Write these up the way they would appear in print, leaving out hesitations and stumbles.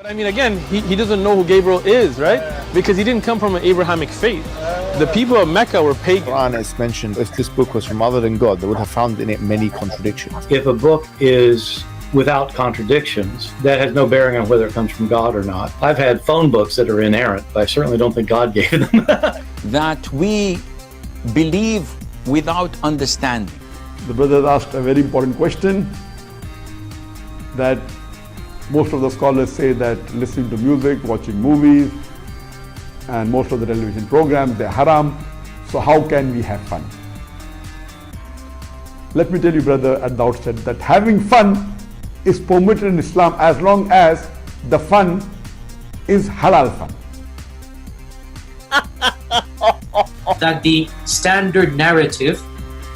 But I mean, again, he doesn't know who Gabriel is, right? Because he didn't come from an Abrahamic faith. The people of Mecca were pagan. Quran is mentioned, if this book was from other than God, they would have found in it many contradictions. If a book is without contradictions, that has no bearing on whether it comes from God or not. I've had phone books that are inerrant, but I certainly don't think God gave them. That we believe without understanding. The brother asked a very important question, that most of the scholars say that listening to music, watching movies, and most of the television programs, they're haram. So how can we have fun? Let me tell you, brother, at the outset, that having fun is permitted in Islam as long as the fun is halal fun. That the standard narrative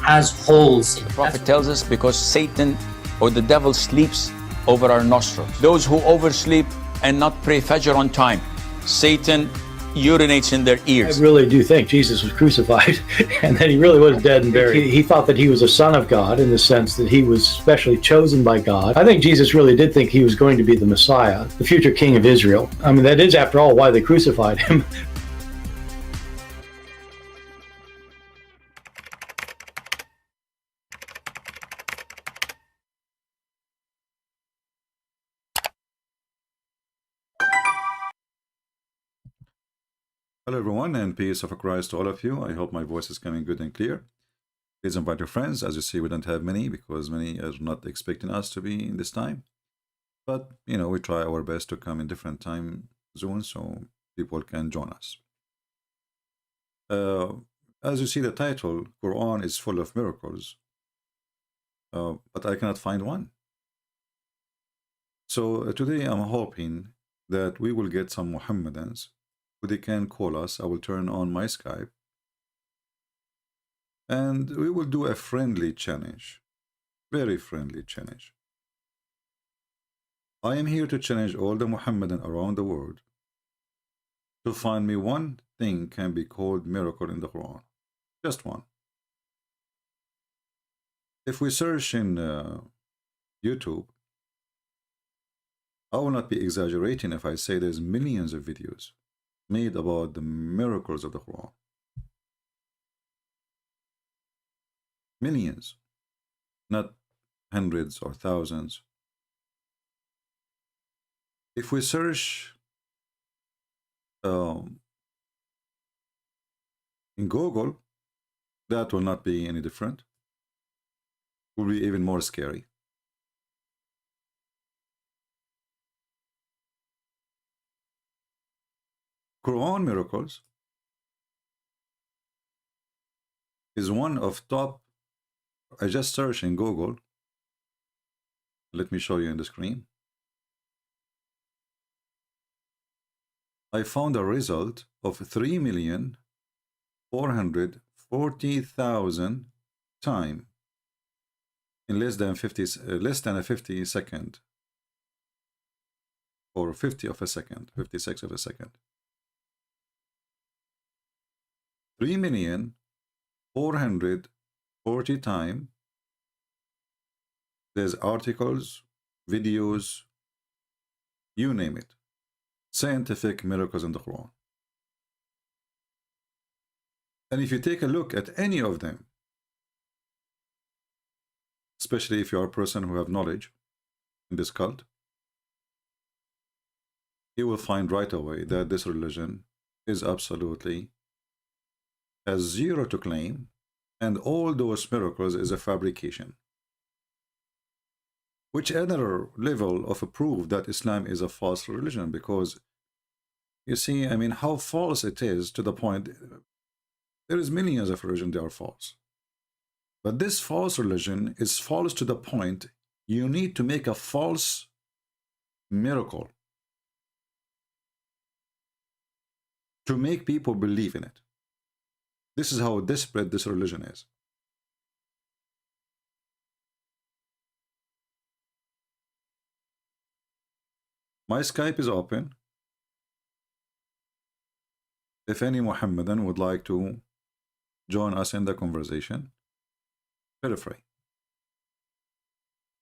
has holes in it. The Prophet tells us because Satan or the devil sleeps over our nostrils. Those who oversleep and not pray Fajr on time, Satan urinates in their ears. I really do think Jesus was crucified and that he really was dead and buried. He thought that he was a son of God in the sense that he was specially chosen by God. I think Jesus really did think he was going to be the Messiah, the future king of Israel. I mean, that is, after all, why they crucified him. Hello everyone, and peace of Christ to all of you. I hope my voice is coming good and clear. Please invite your friends. As you see, we don't have many because many are not expecting us to be in this time. But, we try our best to come in different time zones so people can join us. As you see the title, Quran is full of miracles. But I cannot find one. So today I'm hoping that we will get some Muhammadans who they can call us. I will turn on my Skype and we will do a friendly challenge, very friendly challenge. I am here to challenge all the Muhammadan around the world to find me one thing can be called miracle in the Quran, just one. If we search in YouTube, I will not be exaggerating if I say there's millions of videos made about the miracles of the Quran. Millions, not hundreds or thousands. If we search in Google, that will not be any different. It will be even more scary. Quran miracles is one of top. I just searched in Google. Let me show you on the screen. I found a result of 3,440,000 time in less than a 50 second, or 50 of a second, 56 of a second. 3,440,000 times. There's articles, videos, you name it. Scientific miracles in the Quran. And if you take a look at any of them, especially if you are a person who have knowledge in this cult, you will find right away that this religion is absolutely has zero to claim, and all those miracles is a fabrication. Which other level of a proof that Islam is a false religion? Because you see, I mean, how false it is to the point there is millions of religions that are false. But this false religion is false to the point you need to make a false miracle to make people believe in it. This is how desperate this religion is. My Skype is open. If any Muhammadan would like to join us in the conversation, feel free.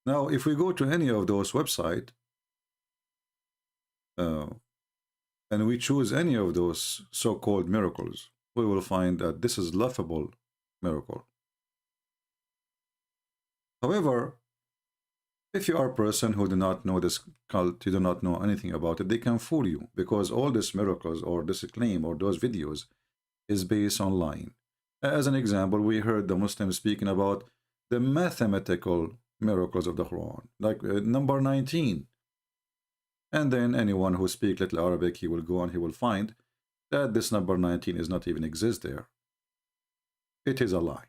Now, if we go to any of those websites, and we choose any of those so-called miracles, we will find that this is laughable miracle. However, if you are a person who do not know this cult, you do not know anything about it, they can fool you, because all these miracles or this claim or those videos is based on lying. As an example, we heard the Muslims speaking about the mathematical miracles of the Quran, like number 19. And then anyone who speaks little Arabic, he will go and he will find that this number 19 is not even exist there. It is a lie.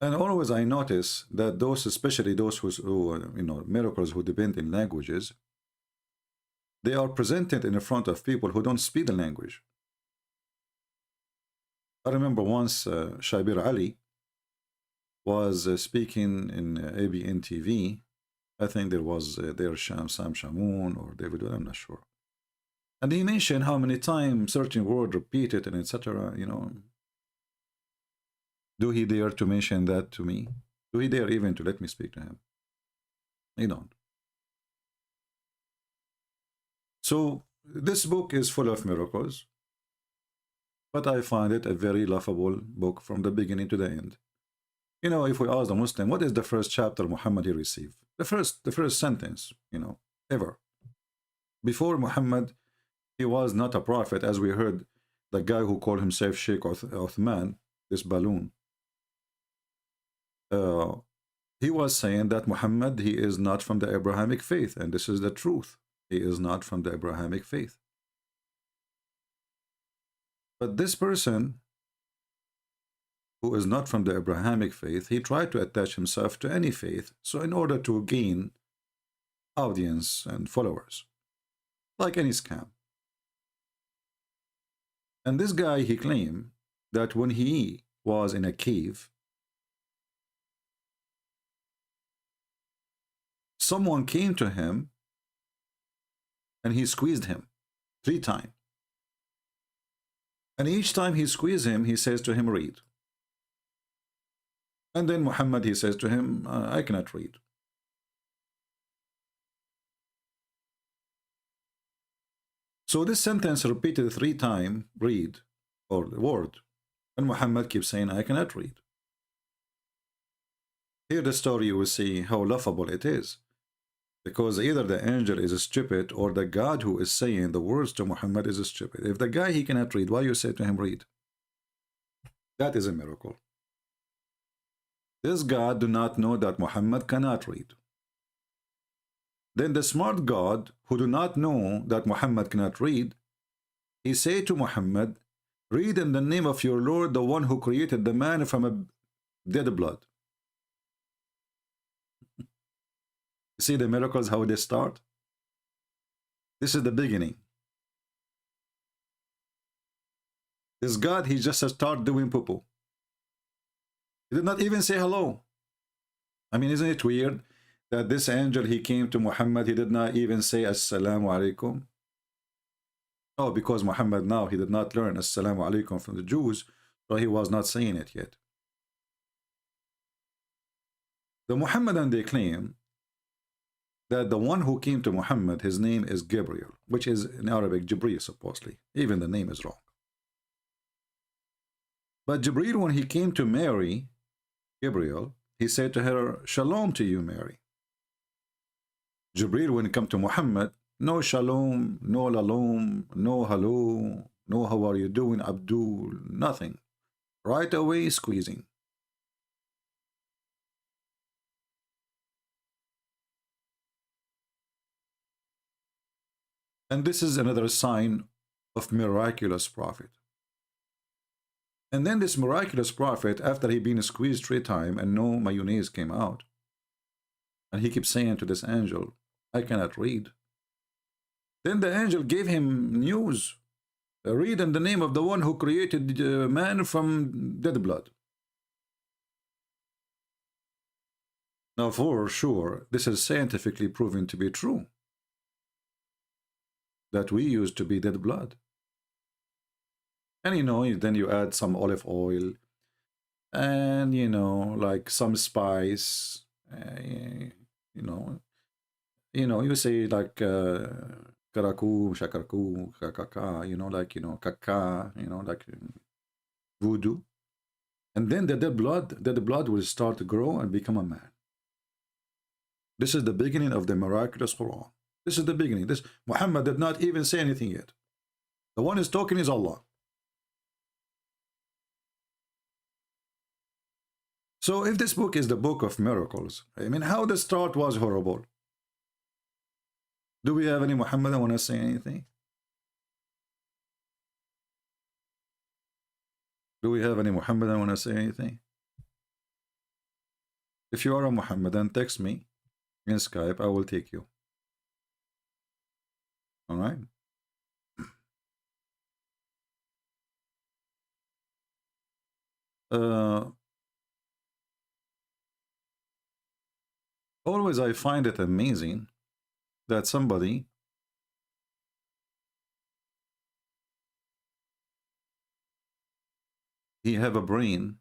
And always I notice that those, especially those who miracles who depend in languages, they are presented in front of people who don't speak the language. I remember once Shabir Ali was speaking in ABN TV. I think there was there Sam Shamoun or David, I'm not sure. And he mentioned how many times certain word repeated and etc. Do he dare to mention that to me? Do he dare even to let me speak to him? He don't. So this book is full of miracles, but I find it a very laughable book from the beginning to the end. If we ask a Muslim, what is the first chapter Muhammad he received? The first sentence, ever. Before Muhammad, he was not a prophet, as we heard the guy who called himself Sheikh Uthman, this balloon. He was saying that Muhammad, he is not from the Abrahamic faith, and this is the truth. He is not from the Abrahamic faith. But this person who is not from the Abrahamic faith, he tried to attach himself to any faith, so in order to gain audience and followers, like any scam. And this guy, he claimed that when he was in a cave, someone came to him and he squeezed him 3 times. And each time he squeezed him, he says to him, read. And then Muhammad, he says to him, I cannot read. So this sentence repeated 3 times, read, or word. And Muhammad keeps saying, I cannot read. Here the story, you will see how laughable it is. Because either the angel is stupid or the God who is saying the words to Muhammad is stupid. If the guy, he cannot read, why you say to him, read? That is a miracle. This God do not know that Muhammad cannot read. Then the smart God who do not know that Muhammad cannot read, he say to Muhammad, read in the name of your Lord, the one who created the man from a dead blood. See the miracles, how they start? This is the beginning. This God, he just start doing poo-poo. He did not even say hello. I mean, isn't it weird that this angel, he came to Muhammad, he did not even say Assalamu alaikum? Oh, because Muhammad now, he did not learn Assalamu alaikum from the Jews, so he was not saying it yet. The Muhammadan, they claim that the one who came to Muhammad, his name is Gabriel, which is in Arabic Jibreel, supposedly. Even the name is wrong. But Jibreel, when he came to Mary, Gabriel, he said to her, Shalom to you, Mary. Jibreel, when he come to Muhammad, no shalom, no lalom, no hello, no how are you doing, Abdul, nothing. Right away, squeezing. And this is another sign of miraculous prophet. And then this miraculous prophet, after he been squeezed 3 times and no mayonnaise came out, and he keeps saying to this angel, I cannot read. Then the angel gave him news. Read in the name of the one who created man from dead blood. Now for sure, this is scientifically proven to be true. That we used to be dead blood. And then you add some olive oil and like some spice, you know, you say like karaku, shakarku, kakaka, you know, like, you know, kaka, you know, like voodoo. And then the dead blood will start to grow and become a man. This is the beginning of the miraculous Quran. This is the beginning. This Muhammad did not even say anything yet. The one who's talking is Allah. So if this book is the book of miracles, I mean, how the start was horrible. Do we have any Muhammad want to say anything? Do we have any Muhammad want to say anything? If you are a Muhammadan, text me in Skype. I will take you. All right. Always I find it amazing that somebody he have a brain,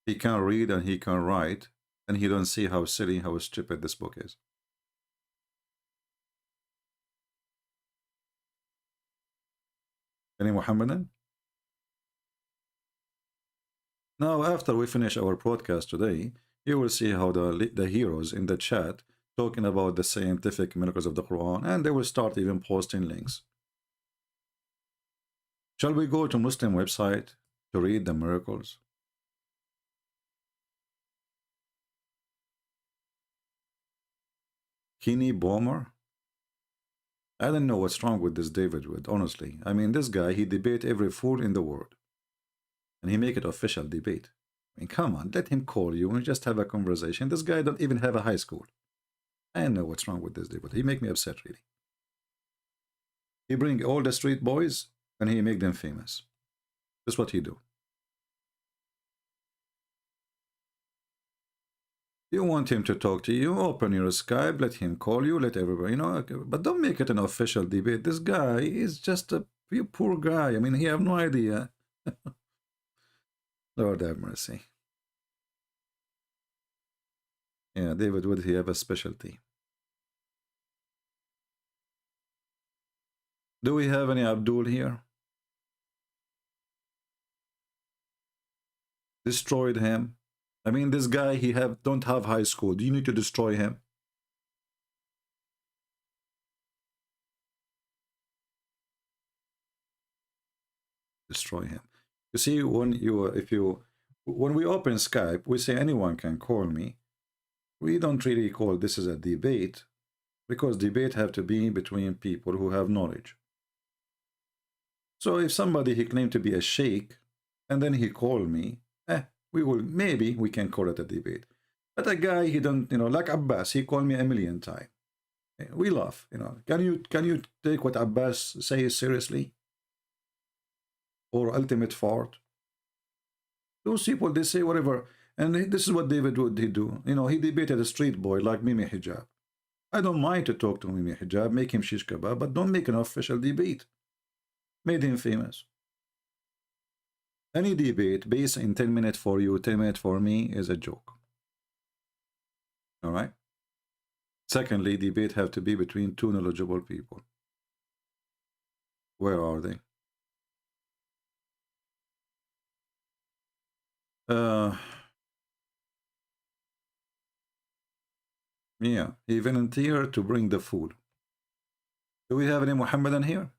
he can read and he can write, and he don't see how silly, how stupid this book is. Any Muhammadan? Now, after we finish our podcast today, you will see how the heroes in the chat talking about the scientific miracles of the Quran, and they will start even posting links. Shall we go to Muslim website to read the miracles? Kini Bomer? I don't know what's wrong with this David Wood, honestly. I mean, this guy, he debate every fool in the world. And he make it official debate. I mean, come on, let him call you and just have a conversation. This guy don't even have a high school. I don't know what's wrong with this David. He make me upset, really. He bring all the street boys and he make them famous. That's what he do. You want him to talk to you, open your Skype, let him call you, let everybody, you know, but don't make it an official debate. This guy is just a poor guy. I mean, he have no idea. Lord have mercy. Yeah, David, would he have a specialty? Do we have any Abdul here? Destroyed him. I mean, this guy, he don't have high school. Do you need to destroy him? Destroy him. You see, when we open Skype, we say anyone can call me. We don't really call this as a debate, because debate have to be between people who have knowledge. So if somebody he claimed to be a sheikh, and then he called me, maybe we can call it a debate. But a guy, he don't, you know, like Abbas, he called me a million times. We laugh, you know. Can you take what Abbas says seriously? Or ultimate fart? Those people, they say whatever. And this is what David would he do. You know, he debated a street boy like Mimi Hijab. I don't mind to talk to Mimi Hijab, make him shish kebab, but don't make an official debate. Made him famous. Any debate based in 10 minutes for you, 10 minutes for me is a joke. All right? Secondly, debate have to be between two knowledgeable people. Where are they? Yeah, he volunteered to bring the food. Do we have any Muhammadan here?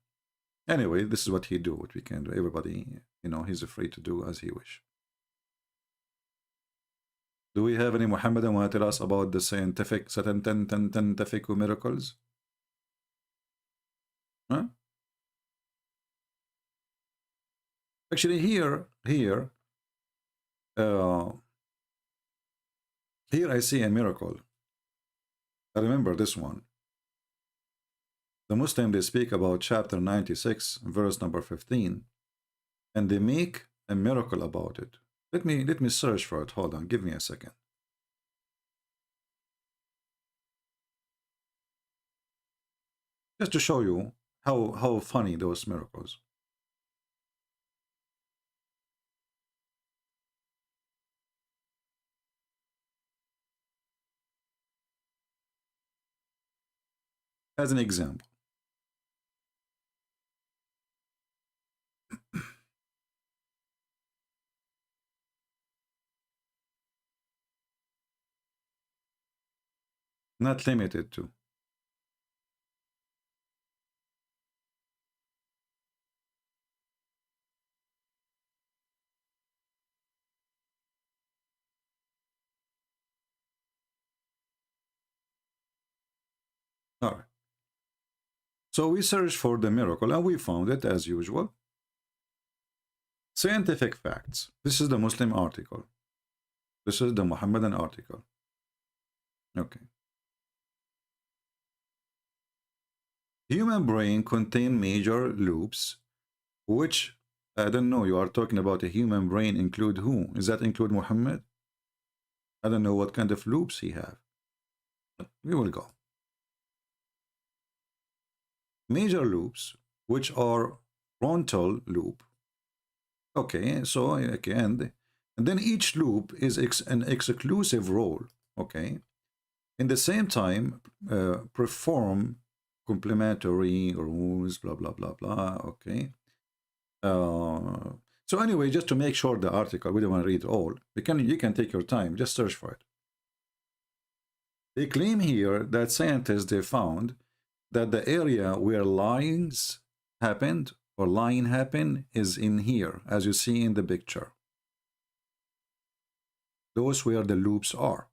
Anyway, this is what he do, what we can do. Everybody, you know, he's free to do as he wish. Do we have any Muhammadan want to tell us about the scientific miracles? Huh? Actually, here I see a miracle. I remember this one. The Muslim, they speak about chapter 96, verse number 15, and they make a miracle about it. Let me search for it. Hold on, give me a second. Just to show you how funny those miracles. as an example. Not limited to. All right. So we searched for the miracle and we found it as usual. Scientific facts. This is the Muslim article. This is the Muhammadan article. Okay. Human brain contain major loops, which, I don't know, you are talking about a human brain include who? Does that include Muhammad? I don't know what kind of loops he have. We will go. Major loops, which are frontal loop. Okay, so okay, and then each loop is an exclusive role. Okay, in the same time, perform complementary rules. Blah blah blah blah. Okay. So anyway, just to make sure the article, we don't want to read all. You can take your time. Just search for it. They claim here that scientists they found that the area where lines happened or line happen is in here, as you see in the picture. Those where the loops are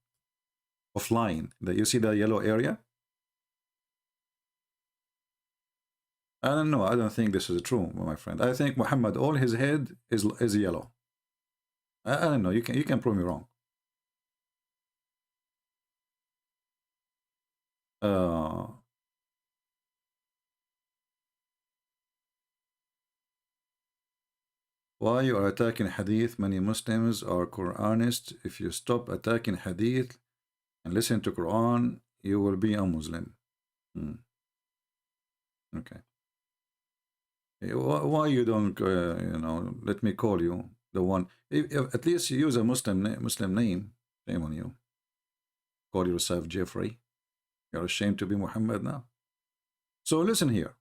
of line. That you see the yellow area? I don't know. I don't think this is true, my friend. I think Muhammad, all his head is yellow. I don't know. You can prove me wrong. Why you are attacking Hadith? Many Muslims are Quranists. If you stop attacking Hadith and listen to Quran, you will be a Muslim. Okay. Why you don't, you know, let me call you the one. If at least you use a Muslim name. Shame on you. Call yourself Jeffrey. You're ashamed to be Muhammad now. So listen here.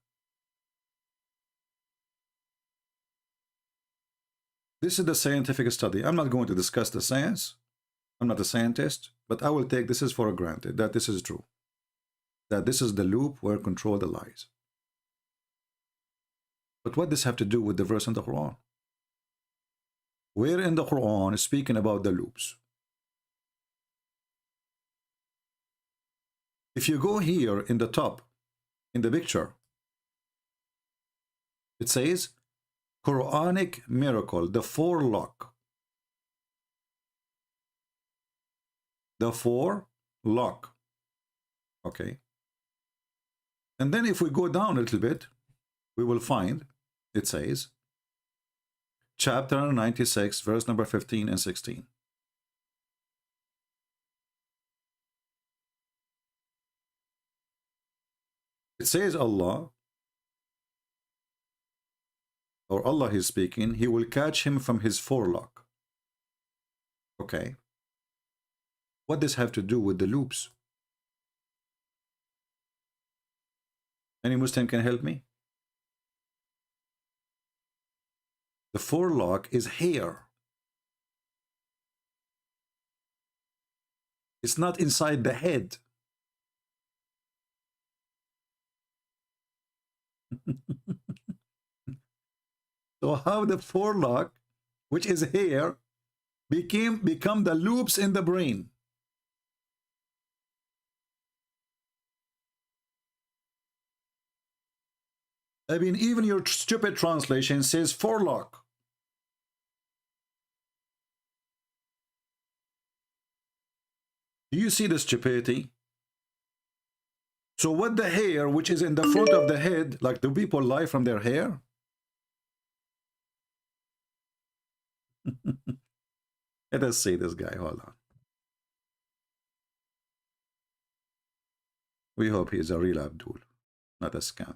This is the scientific study. I'm not going to discuss the science. I'm not a scientist, but I will take this is for granted that this is true. That this is the loop where control the lies. But what does this have to do with the verse in the Quran? Where in the Quran is speaking about the loops? If you go here in the top, in the picture, it says, Quranic miracle, the four-lock. The four-lock. Okay. And then if we go down a little bit, we will find, it says, chapter 96, verse number 15 and 16. It says Allah, or Allah is speaking, he will catch him from his forelock. Okay. What does have to do with the loops? Any Muslim can help me? The forelock is hair. It's not inside the head. So how the forelock, which is hair, become the loops in the brain? I mean, even your stupid translation says forelock. Do you see the stupidity? So what the hair, which is in the front of the head, like do people lie from their hair? Let us see this guy. Hold on. We hope he is a real Abdul, not a scam.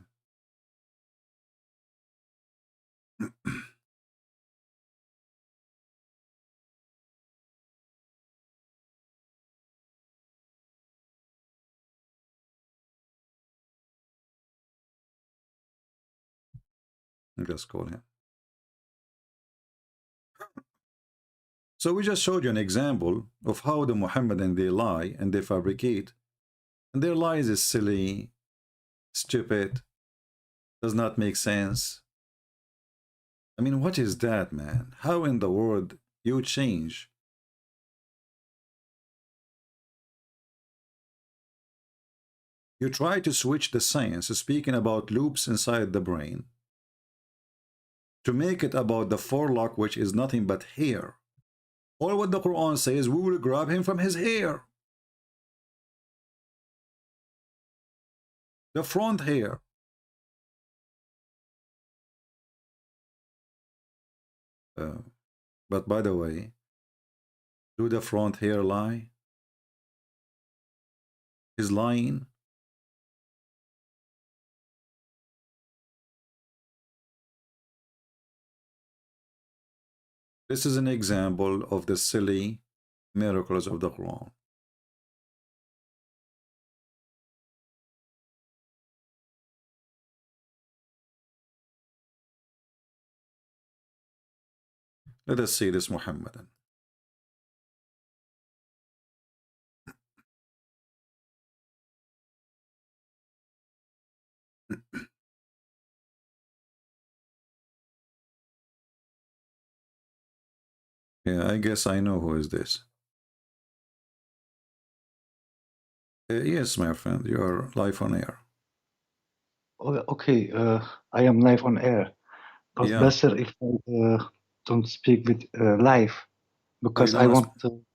Let's call him. So we just showed you an example of how the Mohammedan, they lie and they fabricate. And their lies is silly, stupid, does not make sense. I mean, what is that, man? How in the world you change? You try to switch the science, speaking about loops inside the brain, to make it about the forelock, which is nothing but hair. All what the Quran says, we will grab him from his hair. The front hair. But by the way, do the front hair lie? Is lying? This is an example of the silly miracles of the Quran. Let us see this Muhammadan. Yeah, I guess I know who is this. Yes, my friend, you are live on air. Okay, I am live on air. But Yeah. better if I don't speak with live, because don't I wanna want to.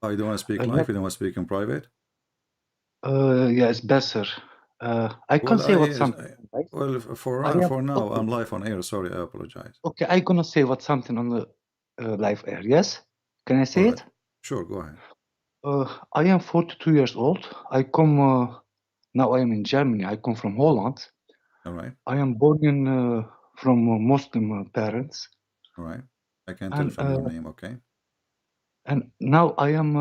I don't want to speak I live. like- You don't want to speak in private. Yeah, it's better. I can say what something. Right? Well, for now, okay. I'm live on air. Sorry, I apologize. Okay, I'm gonna say what something on the live air. Yes, can I say All right. it? Sure, go ahead. I am 42 years old. I come now. I am in Germany. I come from Holland. All right. I am born in from Muslim parents. All right. I can tell from your name, okay? And now I am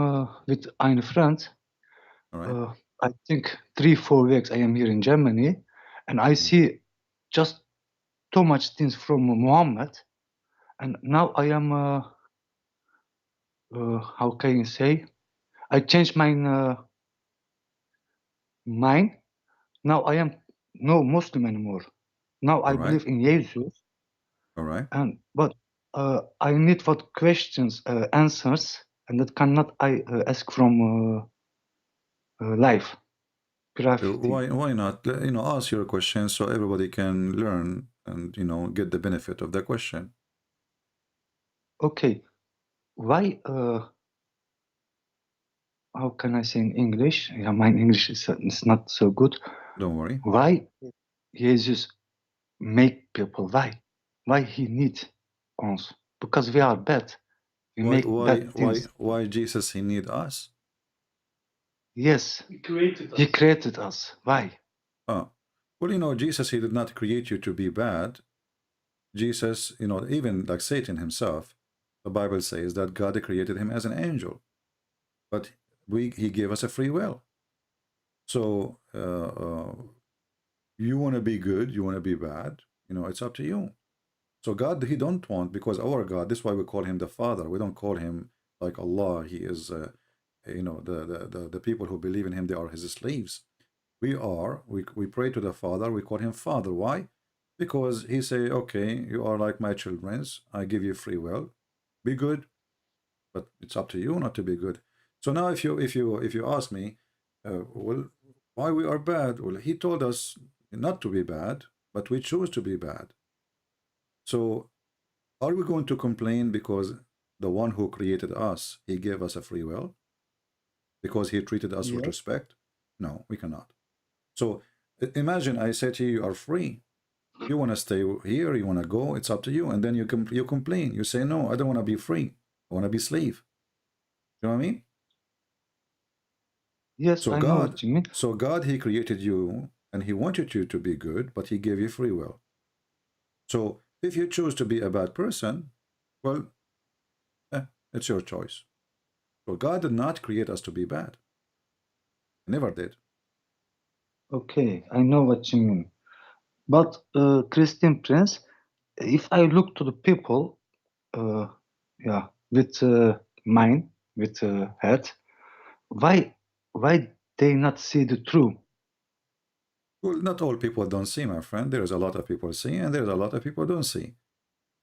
with a friend. All right. I think 3-4 weeks I am here in Germany, and I see just too much things from Muhammad. And now I am, how can you say? I changed my mind. Now I am no Muslim anymore. Now I All right. believe in Jesus. All right. And but I need what questions, answers, and that cannot I ask from life. Why not? Ask your question so everybody can learn and get the benefit of the question. Okay, why? How can I say in English? Yeah, my English is not so good. Don't worry. Why Jesus make people? Why he need us? Because we are bad. We make bad things. Why Jesus he need us? Yes, he created us. Why? Well, Jesus, he did not create you to be bad. Jesus, even like Satan himself, the Bible says that God created him as an angel, but he gave us a free will. So you want to be good, you want to be bad, it's up to you. So God, he don't want, because our God, this is why we call him the Father. We don't call him like Allah. He is, the people who believe in him, they are his slaves. We pray to the Father, we call him Father. Why? Because he say, okay, you are like my children, I give you free will, be good, but it's up to you not to be good. So now if you ask me, well, why we are bad? Well, he told us not to be bad, but we choose to be bad. So are we going to complain because the one who created us, he gave us a free will? Because he treated us with respect? No, we cannot. So imagine I say to you, you are free. You want to stay here, you want to go, it's up to you. And then you complain. You say, no, I don't want to be free. I want to be slave. You know what I mean? Yes, I know what you mean. So God, he created you and he wanted you to be good, but he gave you free will. So if you choose to be a bad person, well, it's your choice. So God did not create us to be bad. Never did. Okay, I know what you mean. But Christian Prince, if I look to the people, yeah, with mind, with head, why they not see the truth? Well, not all people don't see, my friend. There's a lot of people see, and there's a lot of people don't see.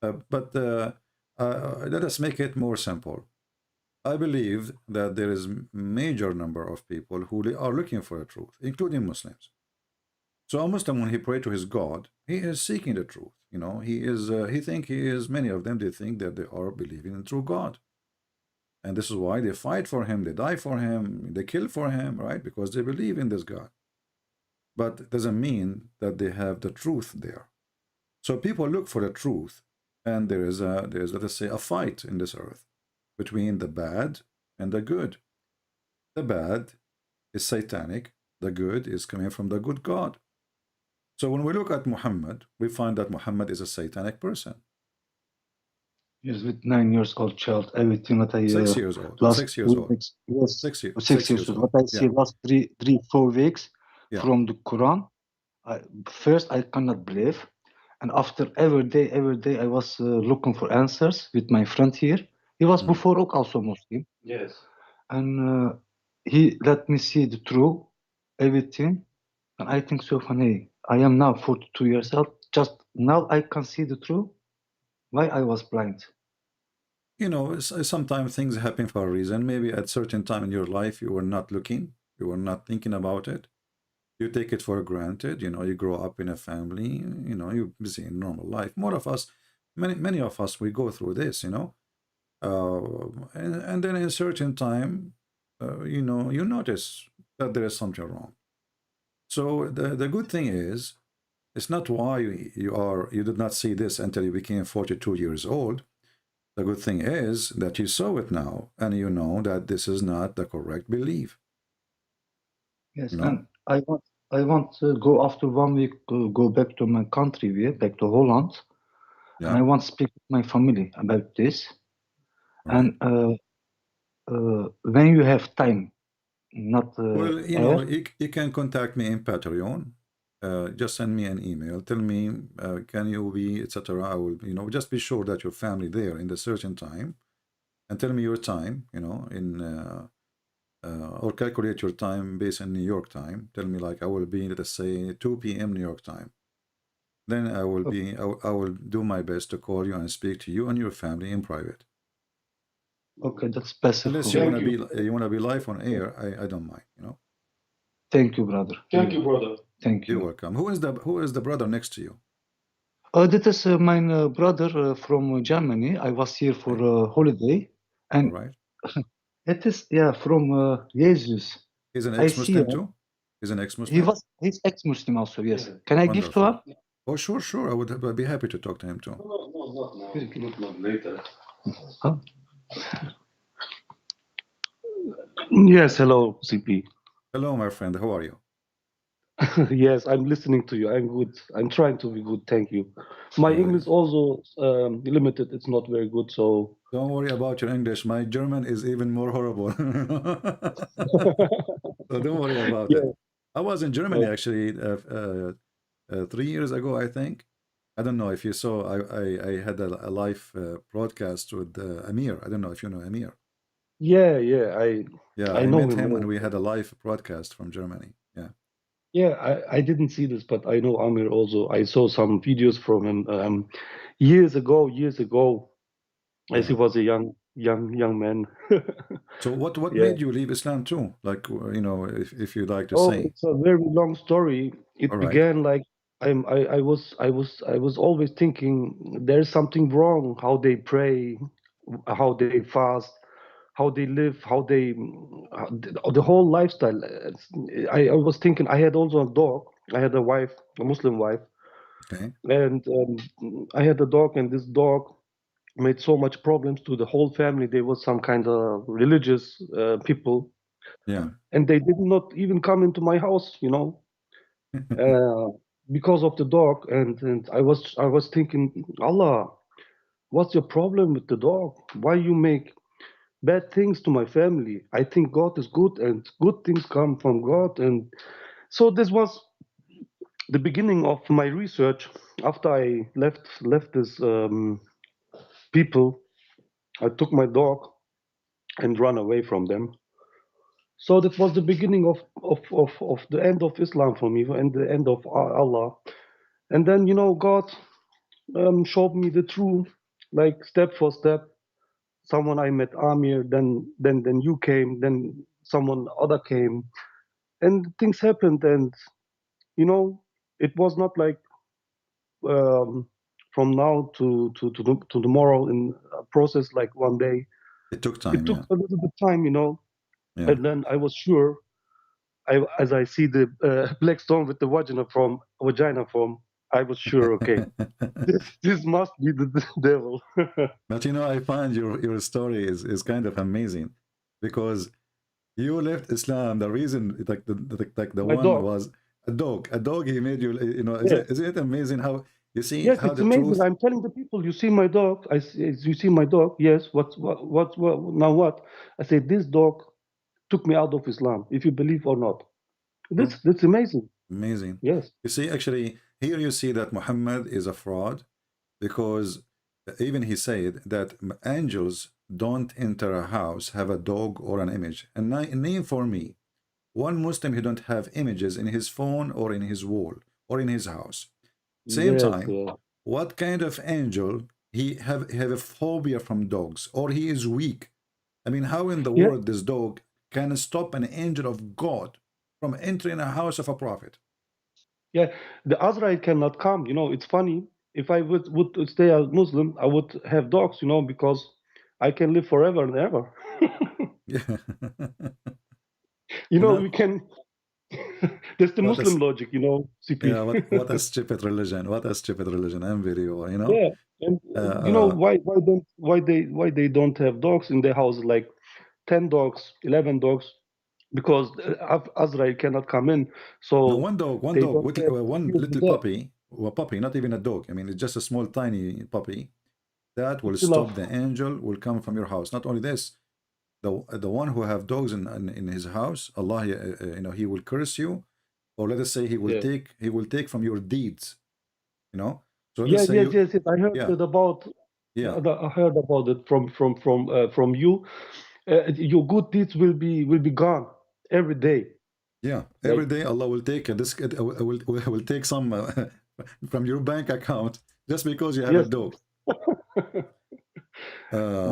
But let us make it more simple. I believe that there is major number of people who are looking for the truth, including Muslims. So a Muslim, when he pray to his God, he is seeking the truth. You know, he think he is. Many of them, they think that they are believing in true God, and this is why they fight for him, they die for him, they kill for him, right? Because they believe in this God. But it doesn't mean that they have the truth there. So people look for the truth, and there's let us say a fight in this earth between the bad and the good. The bad is satanic, the good is coming from the good God. So when we look at Muhammad, we find that Muhammad is a satanic person. Yes, with 9 years old child, everything that I 6 years old. last 6 years old. weeks, yes, 6 years years old. old. What I see Yeah. last 4 weeks Yeah. from the Quran. First, I cannot believe, and after every day, I was looking for answers with my friend here. He was before also Muslim. Yes. And he let me see the truth, everything. And I think so funny. I am now 42 years old. Just now I can see the truth. Why I was blind? You know, sometimes things happen for a reason. Maybe at certain time in your life, you were not looking, you were not thinking about it. You take it for granted. You know, you grow up in a family, you know, you're busy in normal life. More of us, many of us, we go through this, you know. And then in a certain time, you know, you notice that there is something wrong. So the good thing is, it's not why you did not see this until you became 42 years old. The good thing is that you saw it now, and you know that this is not the correct belief. Yes, You know? and I want to go after 1 week, go back to my country, back to Holland, and I Yeah. want to speak with my family about this. Right. And when you have time, not Well, you air. know, you can contact me in Patreon. Just send me an email. Tell me, can you be, etc. I will, you know, just be sure that your family there in the certain time, and tell me your time. You know, or calculate your time based on New York time. Tell me like I will be, let's say 2 p.m. New York time. Then I will be, I will do my best to call you and speak to you and your family in private. Okay, that's best. Unless you want to be live on air, I don't mind. You know. Thank you, brother. Thank you, brother. Thank You're you. welcome. Who is the brother next to you? That is my brother from Germany. I was here for holiday, All and right. it is from Jesus. He's an I see. ex-Muslim too. He's an ex-Muslim. He's ex-Muslim also. Yes. Can I give to Wonderful. him? Oh, sure. I'd be happy to talk to him too. Not now, later. Huh? Yes, hello, CP. Hello, my friend. How are you? Yes, I'm listening to you. I'm good. I'm trying to be good. Thank you. My English also limited. It's not very good. So Don't worry about your English. My German is even more horrible. So don't worry about it. yeah. I was in Germany actually 3 years ago, I think. I don't know if you saw. I had a live broadcast with Amir. I don't know if you know Amir. Yeah. Yeah, I I know met him. him and we had a live broadcast from Germany. Yeah. Yeah, I didn't see this, but I know Amir also. I saw some videos from him years ago. As he Yeah. was a young man. So what Yeah. made you leave Islam too? Like, you know, if you'd like to Oh, say. it's a very long story. It All right. began like I was always thinking there's something wrong. How they pray, how they fast, how they live, the whole lifestyle. I was thinking I had also a dog. I had a wife, a Muslim wife, Okay. and I had a dog, and this dog made so much problems to the whole family. They were some kind of religious people, Yeah. and they did not even come into my house, because of the dog. And I was thinking, Allah, what's your problem with the dog? Why you make bad things to my family? I think God is good, and good things come from God. And so this was the beginning of my research, after I left this people, I took my dog and ran away from them. So that was the beginning of the end of Islam for me and the end of Allah. And then, you know, God showed me the truth, like step for step. Someone I met, Amir, then you came, then someone other came, and things happened. And you know, it was not like um, from now to tomorrow in a process like one day. It took It time, took yeah. a little bit time, you know, Yeah. and then I was sure. As I see the black stone with the vagina form, I was sure, okay, this must be the devil. But you know, I find your story is kind of amazing because you left Islam. The reason, like the My one dog. was a dog. A dog. He made you. You know, Yeah. isn't it amazing how you see Yes, how it's the amazing. truth. I'm telling the people, you see my dog. You see my dog. Yes. What? Now what? I say this dog took me out of Islam. If you believe or not, True. that's amazing. Amazing. Yes. You see, actually, here you see that Muhammad is a fraud because even he said that angels don't enter a house, have a dog or an image. And name for me one Muslim who don't have images in his phone or in his wall or in his house. Same Yes. time, what kind of angel he have a phobia from dogs or he is weak? I mean, how in the Yeah. world this dog can stop an angel of God from entering a house of a prophet? Yeah. The Azrael cannot come. You know, it's funny. If I would stay a Muslim, I would have dogs. You know, because I can live forever and ever. Yeah. You You know, know we can. That's the what Muslim is logic, you know, CP. yeah, what a stupid religion. What a stupid religion. I'm very, you know. Yeah, and you know Uh, why they don't have dogs in their house, like 10 dogs, 11 dogs, because Azrael cannot come in, no, so one they dog, don't have one fear of the little dead. puppy, a puppy, not even a dog. I mean, it's just a small, tiny puppy that will It's enough. stop the angel will come from your house. Not only this, the one who have dogs in his house, Allah, you know, he will curse you, or let us say Yeah. he will take from your deeds, you know. So let us Yes, say yes, you, yes, yes. I heard yeah, it about. yeah, I heard about it from you. Your good deeds will be gone every day. yeah. Every Like day Allah will take this, will take some from your bank account just because you have a yes. dog.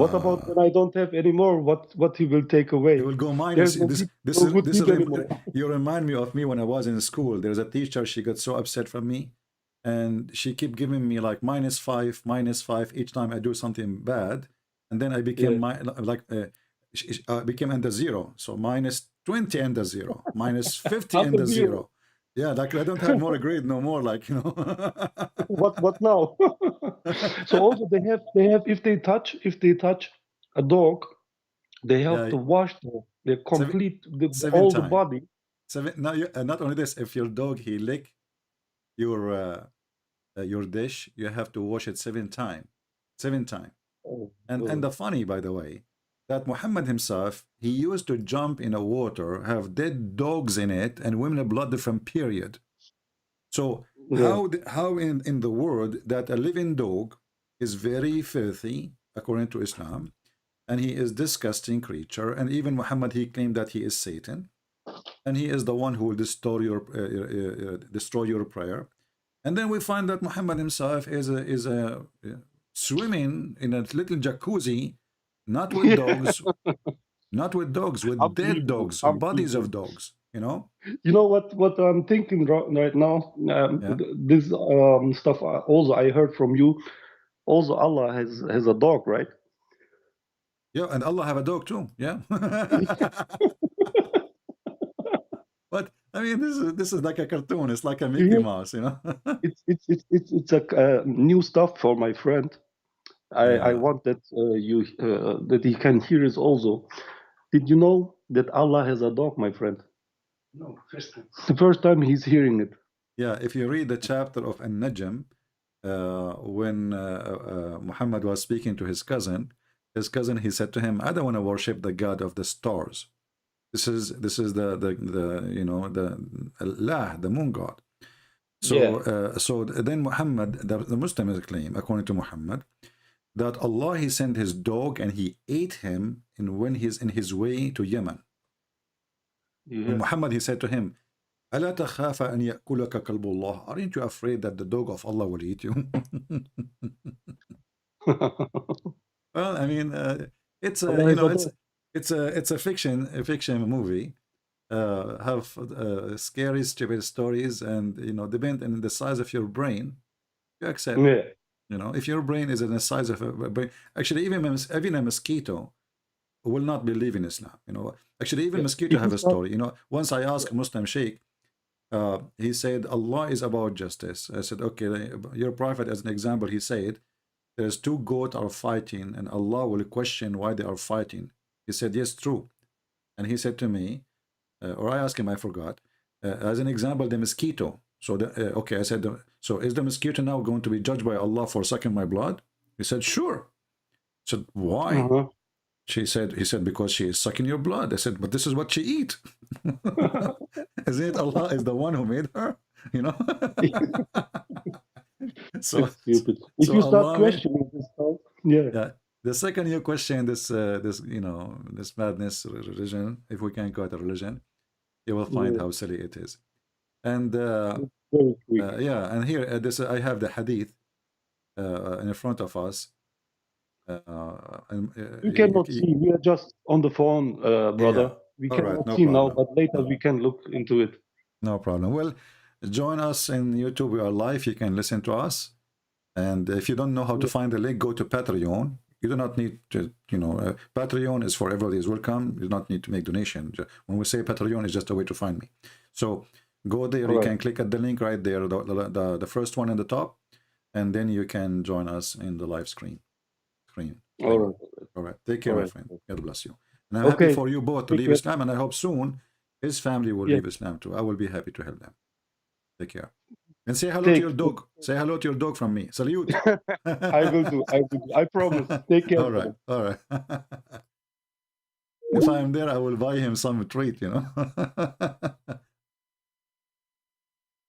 What about Uh, when I don't have anymore? What he will take It away? will go minus. There's no This no is good deed anymore. you remind me of me when I was in school. There's a teacher. She got so upset from me, and she kept giving me like minus five each time I do something bad, and then I became Yeah, like became under zero. So minus 20 under zero, minus 50 under under zero. zero. Yeah, like I don't have more grade no more. Like you know. What now? So also they have if they touch a dog, they have Yeah, to wash the seven complete seven all the time. body. Seven. Now, not only this, if your dog he lick your dish, you have to wash it 7 times. 7 times. Oh, And the funny, by the way, that Muhammad himself, he used to jump in a water, have dead dogs in it, and women blood from period. So yeah, how in the world that a living dog is very filthy according to Islam, and he is disgusting creature, and even Muhammad he claimed that he is Satan, and he is the one who will destroy your prayer. And then we find that Muhammad himself is a swimming in a little jacuzzi, not with yeah. dogs, not with dogs, with dead Unbelievable, dogs, bodies of unbelievable. dogs. You know? You know what I'm thinking right now? Yeah, This stuff also I heard from you. Also, Allah has a dog, right? yeah. And Allah have a dog too. Yeah. But I mean, this is like a cartoon. It's like a Mickey Yeah, Mouse. You know? it's a new stuff for my friend. I Yeah. want that that he can hear it also. Did you know that Allah has a dog, my friend? No, first time. The first time he's hearing it. Yeah, if you read the chapter of An-Najm, when Muhammad was speaking to his cousin, he said to him, "I don't want to worship the God of the stars. This is the you know the Allah, the moon god." So then Muhammad, the Muslims claim, according to Muhammad, that Allah, he sent his dog and he ate him when he's in his way to Yemen. When Muhammad, he said to him, ألا تخاف أن يأكلك كلب الله? Aren't you afraid that the dog of Allah will eat you? Well, I mean, it's a it's a fiction movie. Have scary, stupid stories, and depend on the size of your brain, you accept. If your brain is in the size of a brain, actually, even a mosquito will not believe in Islam. Actually, even mosquito have a story. Once I asked Muslim Sheikh, he said Allah is about justice. I said, okay, your prophet, as an example, he said there's two goats are fighting, and Allah will question why they are fighting. He said, yes, true. And he said to me, or I asked him, I forgot, as an example, the mosquito. So, okay, I said, so is the mosquito now going to be judged by Allah for sucking my blood? He said, sure. I said, why? He said, because she is sucking your blood. I said, but this is what she eat. Isn't it Allah is the one who made her? So stupid. If you start questioning this stuff, yeah. The second you question this madness religion, if we can call it a religion, you will find how silly it is. And and here this I have the hadith in front of us. We cannot see. We are just on the phone, brother. We cannot see now, but later we can look into it. No problem. Well, join us in YouTube. We are live. You can listen to us. And if you don't know how to find the link, go to Patreon. You do not need to, Patreon is for everybody is welcome. You do not need to make donation. When we say Patreon, it's just a way to find me. So go there. You can click at the link right there, the first one in the top, and then you can join us in the live screen. All right. Take care, my friend. God bless you. And I'm happy for you both to leave Islam, and I hope soon his family will leave Islam too. I will be happy to help them. Take care. And say hello to your dog. Say hello to your dog from me. Salute. I will do. I promise. Take care. All right. If I'm there, I will buy him some treat,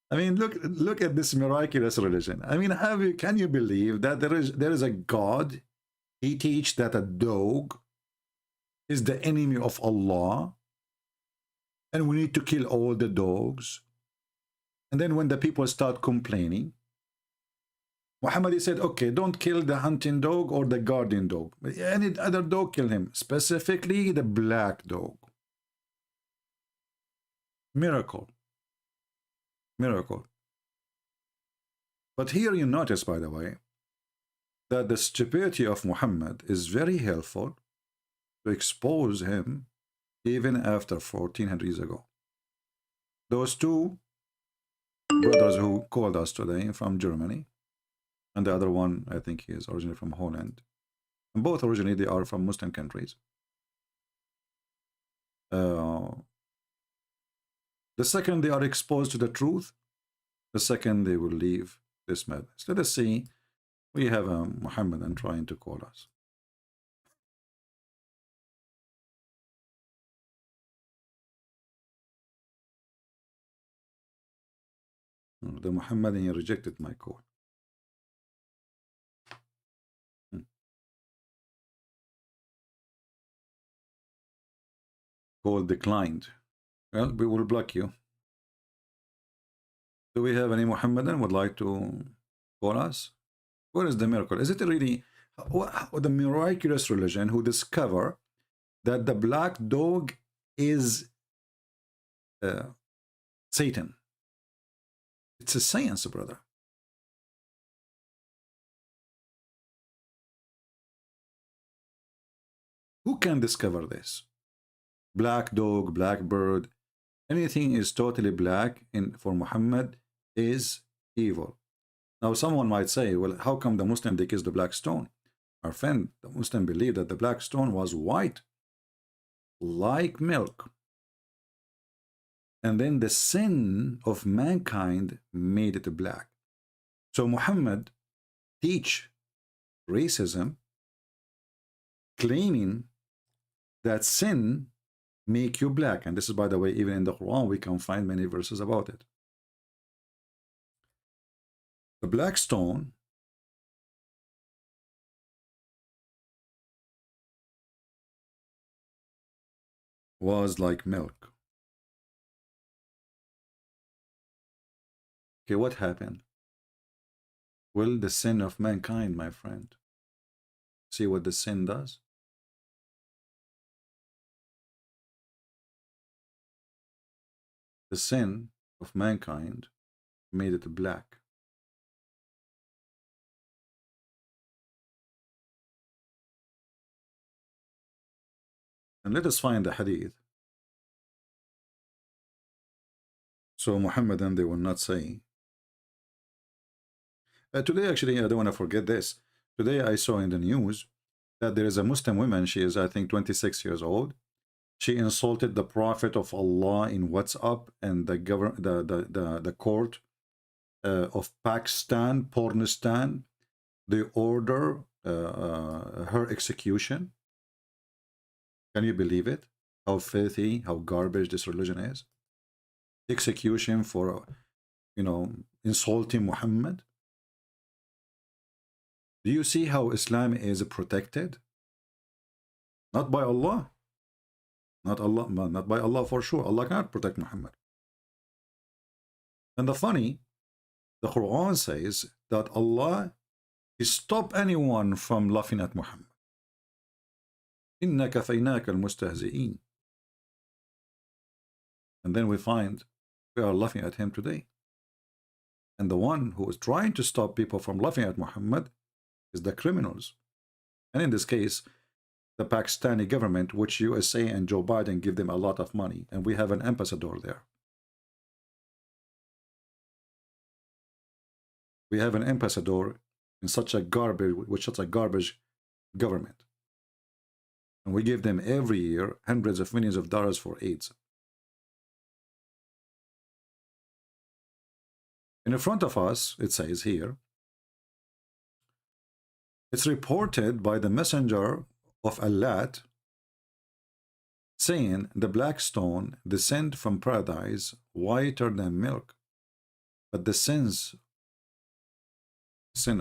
I mean, look at this miraculous religion. I mean, can you believe that there is a God? He teaches that a dog is the enemy of Allah, and we need to kill all the dogs. And then when the people start complaining, Muhammad said, okay, don't kill the hunting dog or the guardian dog. Any other dog, kill him. Specifically, the black dog. Miracle. But here you notice, by the way, that the stupidity of Muhammad is very helpful to expose him even after 1400 years ago. Those two brothers who called us today from Germany, and the other one, I think he is originally from Holland, and both originally they are from Muslim countries. The second they are exposed to the truth, the second they will leave this madness. Let us see. We have a Muhammadan trying to call us. The Muhammadan rejected my call. Call declined. Well, we will block you. Do we have any Muhammadan would like to call us? What is the miracle? Is it really the miraculous religion who discover that the black dog is Satan? It's a science, brother. Who can discover this? Black dog, black bird, anything is totally black for Muhammad is evil. Now someone might say, well, how come the Muslim they kiss the black stone? Our friend, the Muslim believed that the black stone was white, like milk. And then the sin of mankind made it black. So Muhammad teach racism, claiming that sin make you black. And this is, by the way, even in the Quran, we can find many verses about it. The black stone was like milk. Okay, what happened? Well, the sin of mankind, my friend. See what the sin does? The sin of mankind made it black. And let us find the hadith. So Muhammadan, they will not say. Today, actually, I don't want to forget this. Today, I saw in the news that there is a Muslim woman. She is, I think, 26 years old. She insulted the Prophet of Allah in WhatsApp, and the court of Pakistan, Pornistan, they order her execution. Can you believe it? How filthy, how garbage this religion is. Execution for, insulting Muhammad. Do you see how Islam is protected? Not by Allah. Not by Allah for sure. Allah cannot protect Muhammad. And the Quran says that Allah stop anyone from laughing at Muhammad. إِنَّا كَفَيْنَاكَ الْمُسْتَهْزِئِينَ. And then we find we are laughing at him today. And the one who is trying to stop people from laughing at Muhammad is the criminals. And in this case, the Pakistani government, which USA and Joe Biden give them a lot of money. And we have an ambassador there. We have an ambassador in such a garbage, with such a garbage government. And we give them every year hundreds of millions of dollars for AIDS. In front of us, it says here, it's reported by the messenger of Allah saying, the black stone descend from paradise whiter than milk, but the sin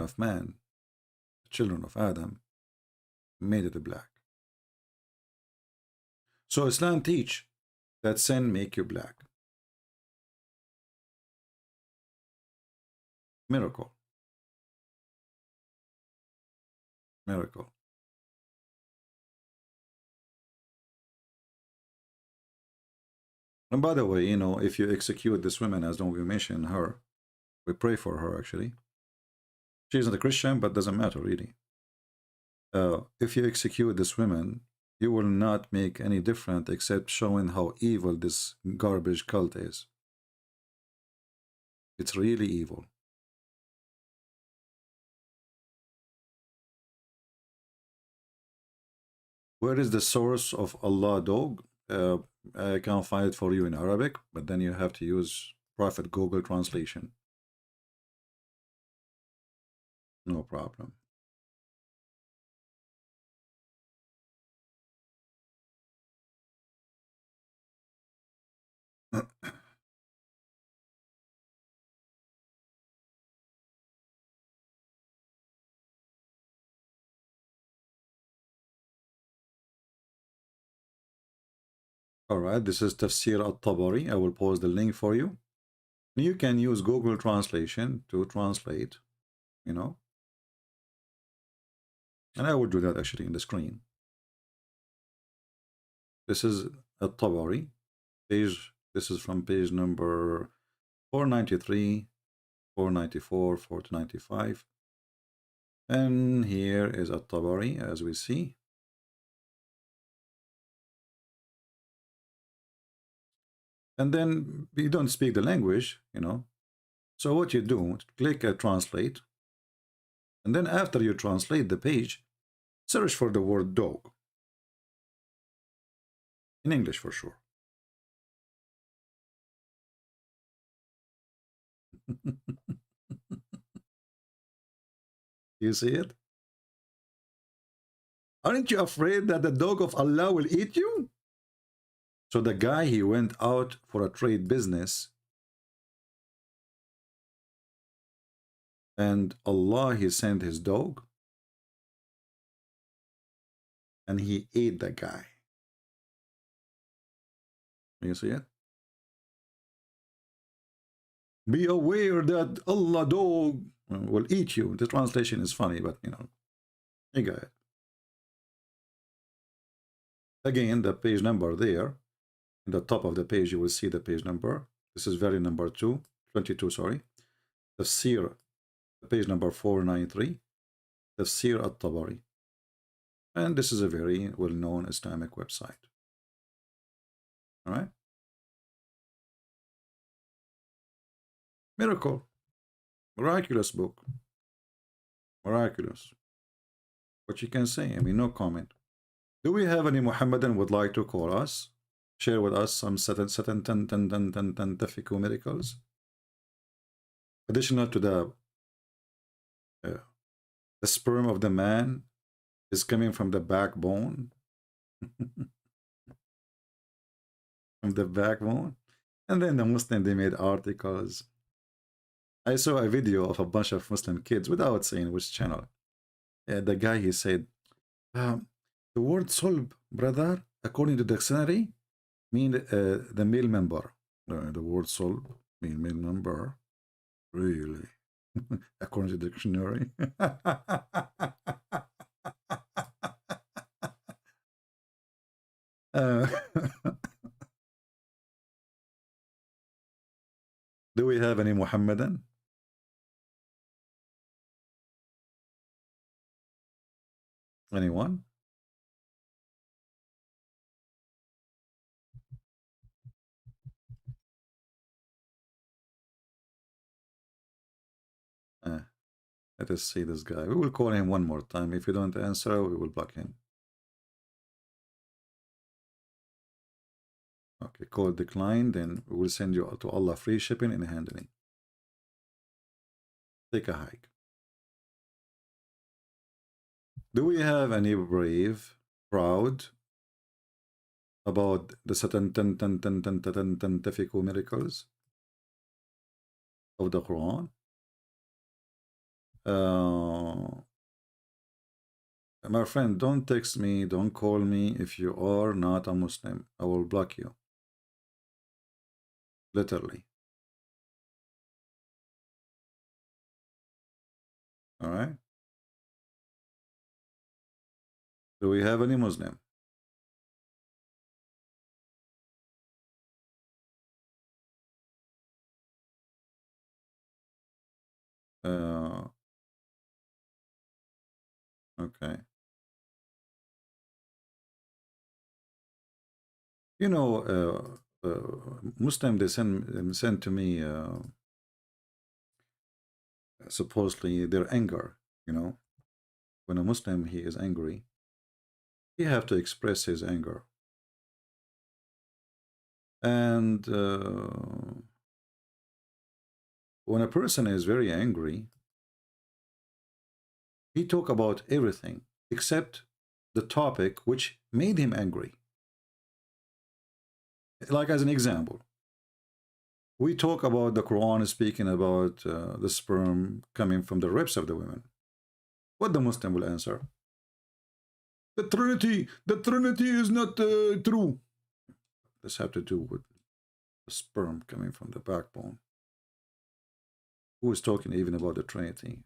of man, the children of Adam, made it black. So Islam teach that sin make you black. Miracle. Miracle. And by the way, if you execute this woman, as don't we mention her, we pray for her actually. She's not a Christian, but doesn't matter really. If you execute this woman, you will not make any difference except showing how evil this garbage cult is. It's really evil. Where is the source of Allah dog? I can't find it for you in Arabic, but then you have to use Prophet Google translation. No problem. All right, this is Tafsir al-Tabari. I will post the link for you. You can use Google Translation to translate, And I will do that actually in the screen. This is al-Tabari. This is from page number 493, 494, 495. And here is al-Tabari, as we see. And then you don't speak the language, So what you do, click translate. And then after you translate the page, search for the word dog. In English for sure. You see it? Aren't you afraid that the dog of Allah will eat you? So the guy, he went out for a trade business. and Allah, he sent his dog and he ate the guy. You see it? Be aware that Allah dog will eat you. The translation is funny, but you know, you got it. Again, the page number there, in the top of the page, you will see the page number. This is very number 22, sorry. Tafsir, page number 493, Tafsir at-Tabari. And this is a very well-known Islamic website. All right? Miracle. Miraculous book. Miraculous. What you can say, I mean, no comment. Do we have any Muhammadan would like to call us? Share with us some scientific miracles? Additional to the sperm of the man is coming from the backbone. From the backbone. And then the Muslim, they made articles. I saw a video of a bunch of Muslim kids without saying which channel. The guy, he said, the word solb, brother, according to the dictionary, mean the male member. The word solb mean male member. Really? According to the dictionary. Do we have any Muhammadan? Anyone? Let us see this guy. We will call him one more time. If you don't answer, we will block him. Okay, call declined. Then we will send you to Allah free shipping and handling. Take a hike. Do we have any brave, proud about the scientific miracles of the Quran? My friend, don't text me, don't call me if you are not a Muslim. I will block you. Literally. All right. Do we have any Muslim? Okay. You know, Muslim, they send to me supposedly their anger. You know, when a Muslim, he is angry, he have to express his anger. And when a person is very angry, he talk about everything except the topic which made him angry. Like as an example, we talk about the Quran speaking about the sperm coming from the ribs of the women. What the Muslim will answer? The Trinity is not true. This have to do with the sperm coming from the backbone. Who is talking even about the Trinity?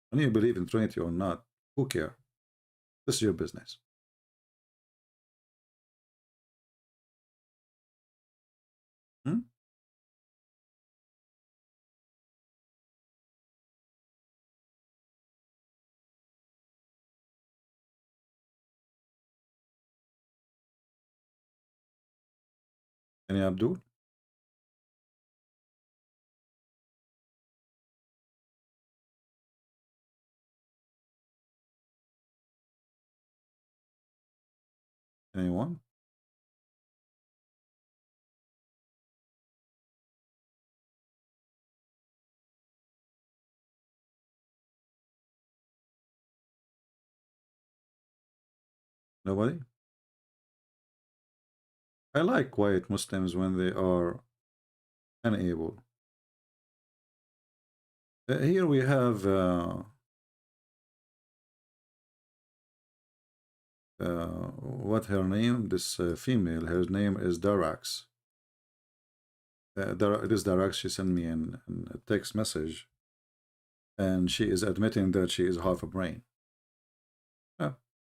When you believe in Trinity or not, who care? This is your business. Any Abdul? Anyone? Nobody? I like quiet Muslims when they are unable. Here we have what her name, this female, her name is Darax. This Darax, she sent me a text message, and she is admitting that she is half a brain. Oh,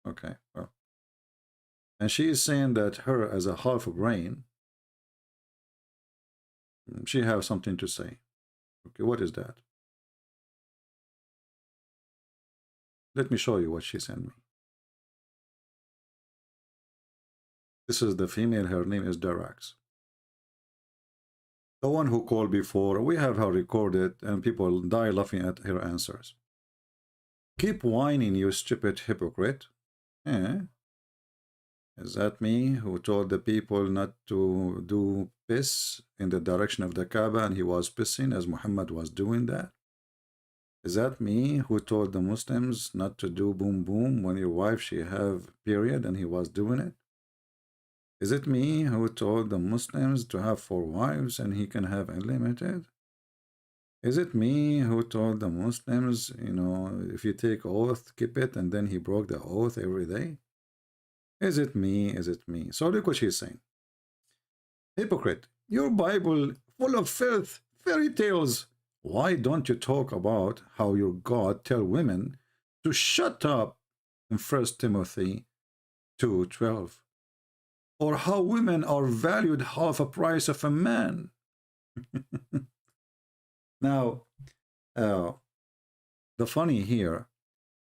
okay. Well. And she is saying that her as a half a brain, she has something to say. Okay, what is that? Let me show you what she sent me. This is the female, her name is Darax. The one who called before, we have her recorded, and people die laughing at her answers. Keep whining, you stupid hypocrite. Eh? Is that me who told the people not to do piss in the direction of the Kaaba, and he was pissing as Muhammad was doing that? Is that me who told the Muslims not to do boom boom when your wife she have period and he was doing it? Is it me who told the Muslims to have 4 wives and he can have unlimited? Is it me who told the Muslims, you know, if you take oath, keep it, and then he broke the oath every day? Is it me? Is it me? So look what she's saying. Hypocrite, your Bible full of filth, fairy tales. Why don't you talk about how your God tell women to shut up in 1 Timothy 2:12? Or how women are valued half a price of a man? Now, the funny here,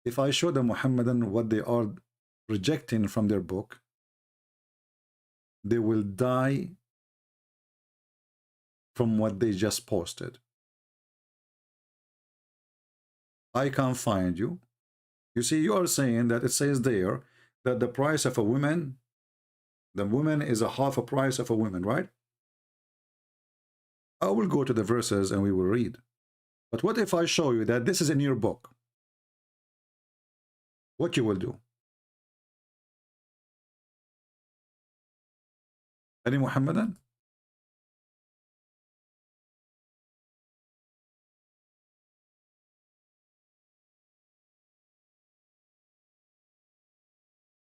if I show the Muhammadan what they are rejecting from their book, they will die from what they just posted. I can't find you. You see, you are saying that it says there that the price of a woman, the woman is a half a price of a woman, right? I will go to the verses and we will read. But what if I show you that this is in your book? What you will do? Any Muhammadan?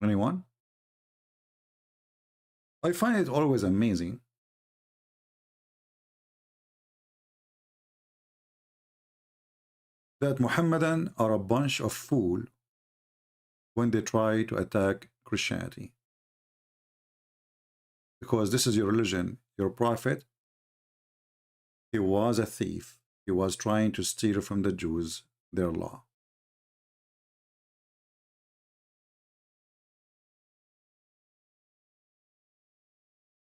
Anyone? I find it always amazing that Muhammadan are a bunch of fools when they try to attack Christianity. Because this is your religion, your prophet, he was a thief. He was trying to steal from the Jews their law.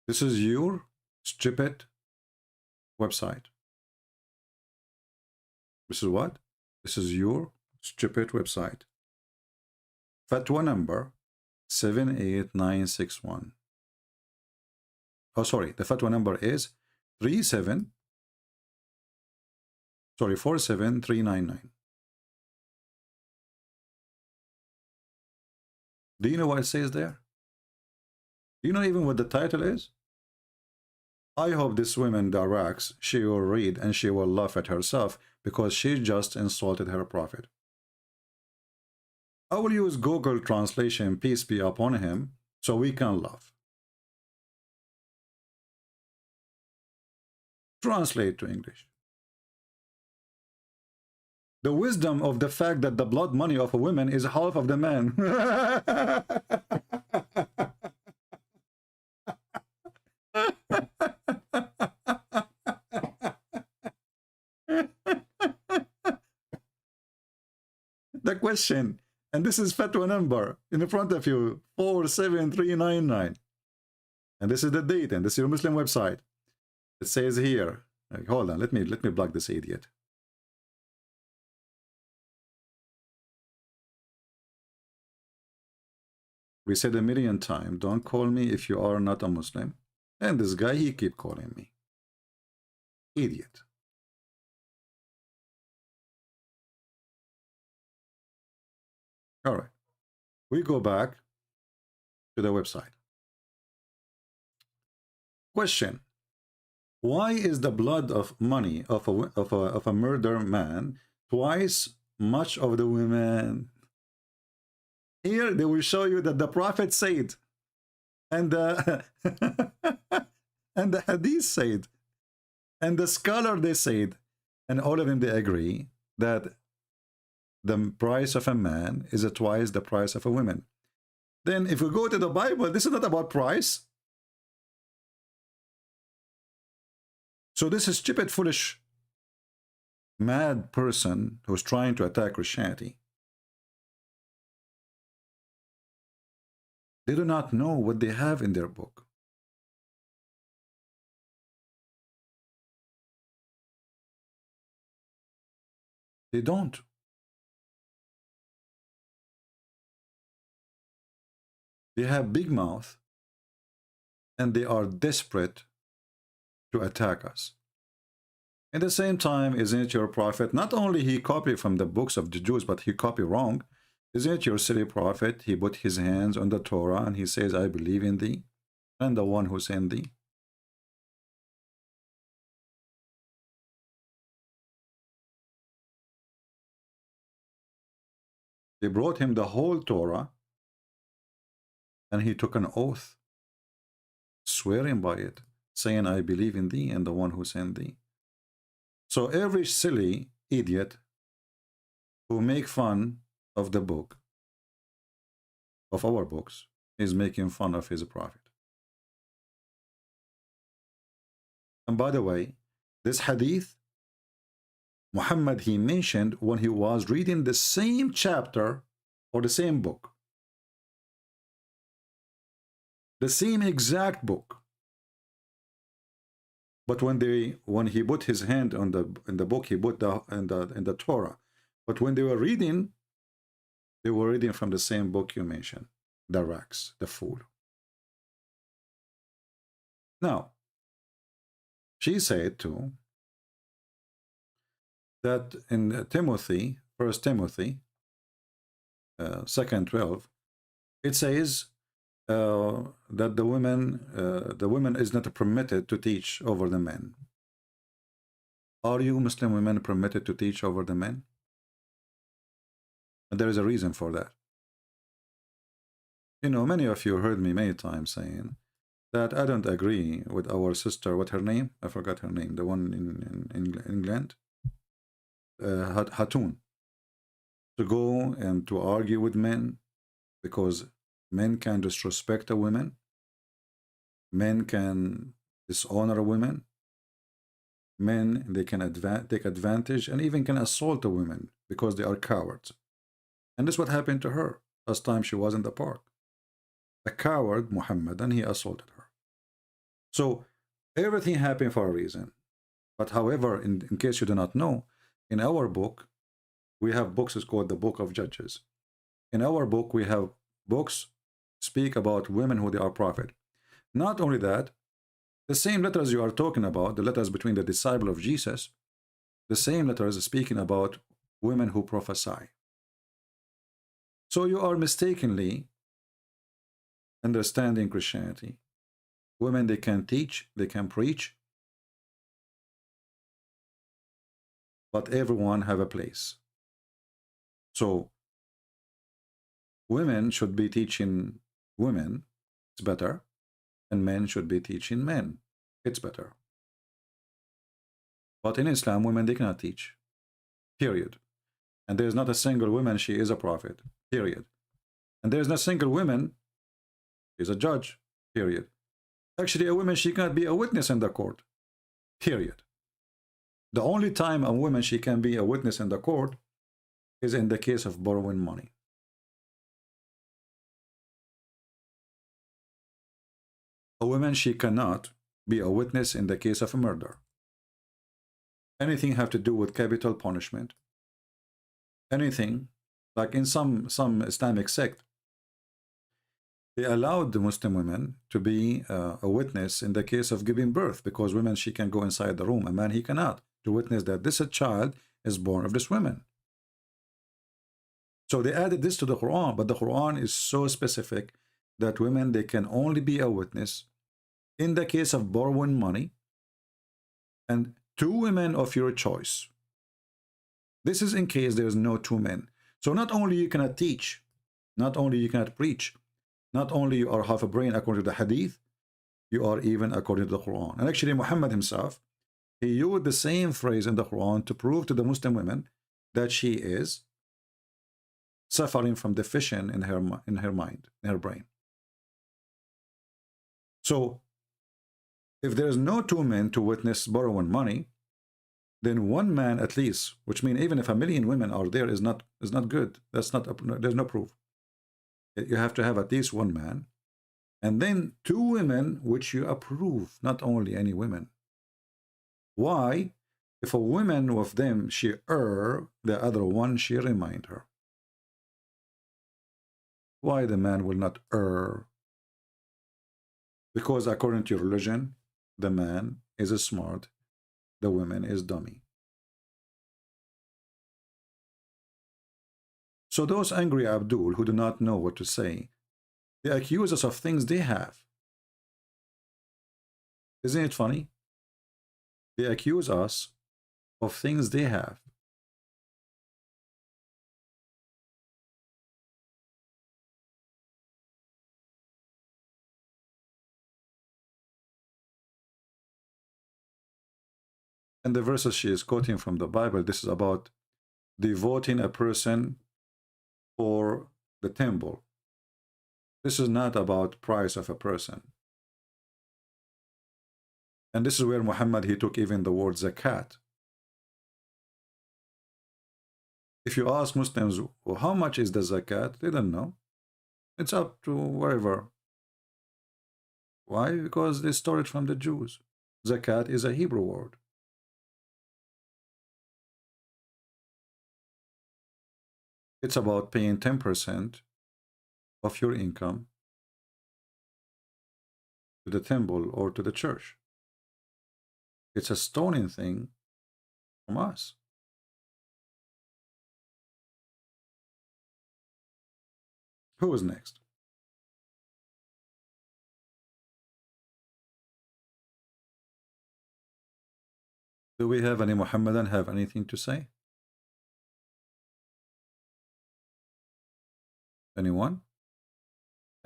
This is your stupid website. This is what? This is your stupid website. Fatwa number 78961. Oh, sorry. The fatwa number is 47399. Do you know what it says there? Do you know even what the title is? I hope this woman, Darax, she will read and she will laugh at herself because she just insulted her prophet. I will use Google translation, peace be upon him, so we can laugh. Translate to English. The wisdom of the fact that the blood money of a woman is half of the man. The question, and this is fatwa number in front of you, 47399. And this is the date, and this is your Muslim website. It says here, hold on, let me block this idiot. We said a million times, don't call me if you are not a Muslim. And this guy, he keep calling me. Idiot. All right. We go back to the website. Question. Why is the blood of money of a murder man twice much of the women? Here they will show you that the prophet said, and the and the hadith said, and the scholar they said, and all of them they agree that the price of a man is twice the price of a woman. Then if we go to the Bible, this is not about price. So this is stupid, foolish, mad person who's trying to attack Christianity. They do not know what they have in their book. They don't. They have big mouth and they are desperate to attack us. At the same time, isn't it your prophet? Not only he copied from the books of the Jews, but he copied wrong. Isn't it your silly prophet? He put his hands on the Torah and he says, I believe in thee and the one who sent thee. They brought him the whole Torah and he took an oath, swearing by it, saying, I believe in thee and the one who sent thee. So every silly idiot who make fun of the book, of our books, is making fun of his prophet. And by the way, this hadith, Muhammad, he mentioned when he was reading the same chapter or the same book. The same exact book. But when he put his hand on in the book, he put in the Torah. But when they were reading from the same book you mentioned, the Rax, the fool. Now, she said too that in Timothy, 1 Timothy, 2:12, it says that the women is not permitted to teach over the men. Are you Muslim women permitted to teach over the men? And there is a reason for that. You know, many of you heard me many times saying that I don't agree with our sister, what her name? I forgot her name, the one in England, Hatun, to go and to argue with men because men can disrespect a woman, men can dishonor a woman, men, they can take advantage and even can assault a woman because they are cowards. And this is what happened to her last time she was in the park. A coward, Muhammad, and he assaulted her. So everything happened for a reason. But however, in case you do not know, in our book, we have books, it's called the Book of Judges. In our book, we have books speak about women who they are prophet. Not only that, the same letters you are talking about, the letters between the disciple of Jesus, the same letters are speaking about women who prophesy. So you are mistakenly understanding Christianity. Women, they can teach, they can preach, but everyone have a place. So women should be teaching women, it's better, and men should be teaching men, it's better. But in Islam, women, they cannot teach, period. And there is not a single woman, she is a prophet, period. And there is not a single woman, she is a judge, period. Actually, a woman, she cannot be a witness in the court, period. The only time a woman, she can be a witness in the court is in the case of borrowing money. A woman, she cannot be a witness in the case of a murder. Anything have to do with capital punishment. Anything, like in some Islamic sect, they allowed the Muslim women to be a witness in the case of giving birth, because women, she can go inside the room. A man, he cannot, to witness that this child is born of this woman. So they added this to the Quran, but the Quran is so specific that women, they can only be a witness in the case of borrowing money and 2 women of your choice. This is in case there is no 2 men. So not only you cannot teach, not only you cannot preach, not only you are half a brain according to the hadith, you are even according to the Quran. And actually Muhammad himself, he used the same phrase in the Quran to prove to the Muslim women that she is suffering from deficient in her mind, in her brain. So if there is no 2 men to witness borrowing money, then 1 man at least, which means even if 1,000,000 women are there, is not good. That's not, there's no proof. You have to have at least 1 man, and then 2 women which you approve, not only any women. Why? If a woman of them she err, the other one she remind her. Why the man will not err? Because according to your religion, the man is smart, the woman is dummy. So those angry Abdul who do not know what to say, they accuse us of things they have. Isn't it funny? They accuse us of things they have. And the verses she is quoting from the Bible, this is about devoting a person for the temple. This is not about price of a person. And this is where Muhammad, he took even the word zakat. If you ask Muslims, well, how much is the zakat? They don't know. It's up to wherever. Why? Because they stole it from the Jews. Zakat is a Hebrew word. It's about paying 10% of your income to the temple or to the church. It's a stoning thing from us. Who is next? Do we have any Muhammadan have anything to say? Anyone?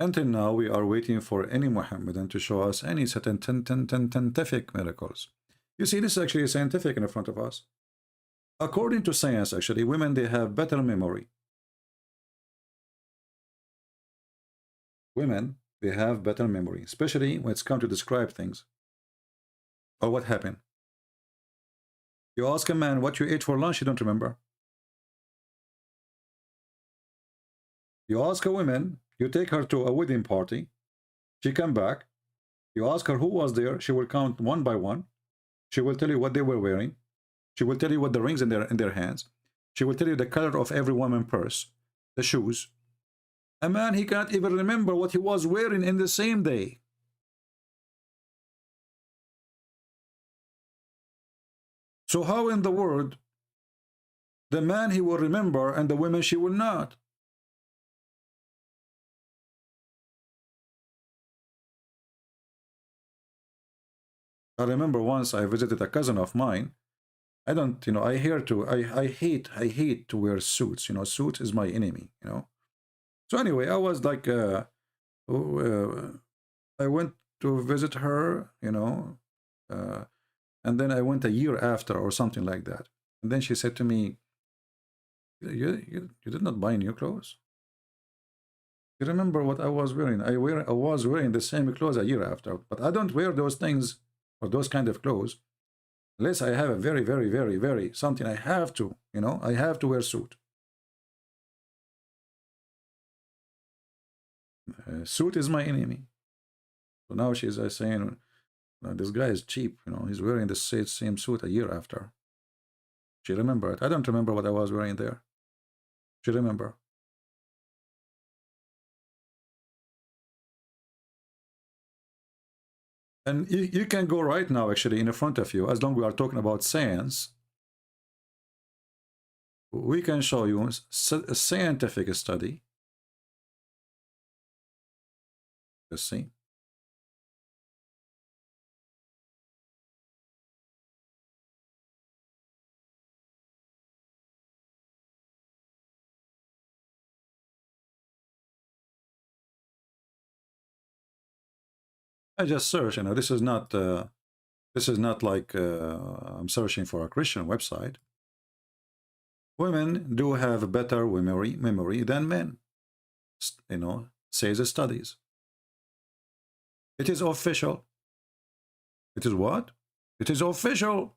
Until now, we are waiting for any Muhammadan to show us any certain scientific miracles. You see, this is actually scientific in front of us. According to science, actually, women, they have better memory. Women, they have better memory, especially when it's come to describe things. Or what happened. You ask a man what you ate for lunch, you don't remember. You ask a woman, you take her to a wedding party, she come back, you ask her who was there, she will count 1 by 1, she will tell you what they were wearing, she will tell you what the rings in their hands, she will tell you the color of every woman's purse, the shoes. A man, he can't even remember what he was wearing in the same day. So how in the world the man he will remember and the woman she will not? I remember once I visited a cousin of mine. I don't, I hate to wear suits. Suit is my enemy, So anyway, I was like, I went to visit her, and then I went a year after or something like that. And then she said to me, you did not buy new clothes? You remember what I was wearing? I was wearing the same clothes a year after, but I don't wear those things or those kind of clothes unless I have a very, very, very, very something I have to, I have to wear suit. Suit is my enemy. So now she's saying, this guy is cheap, he's wearing the same suit a year after. She remembered. I don't remember what I was wearing there. She remember. And you can go right now, actually, in front of you, as long as we are talking about science, we can show you a scientific study. Let's see. I just search, you know, this is not like I'm searching for a Christian website. Women do have better memory than men, you know, says the studies. It is official. It is what? It is official.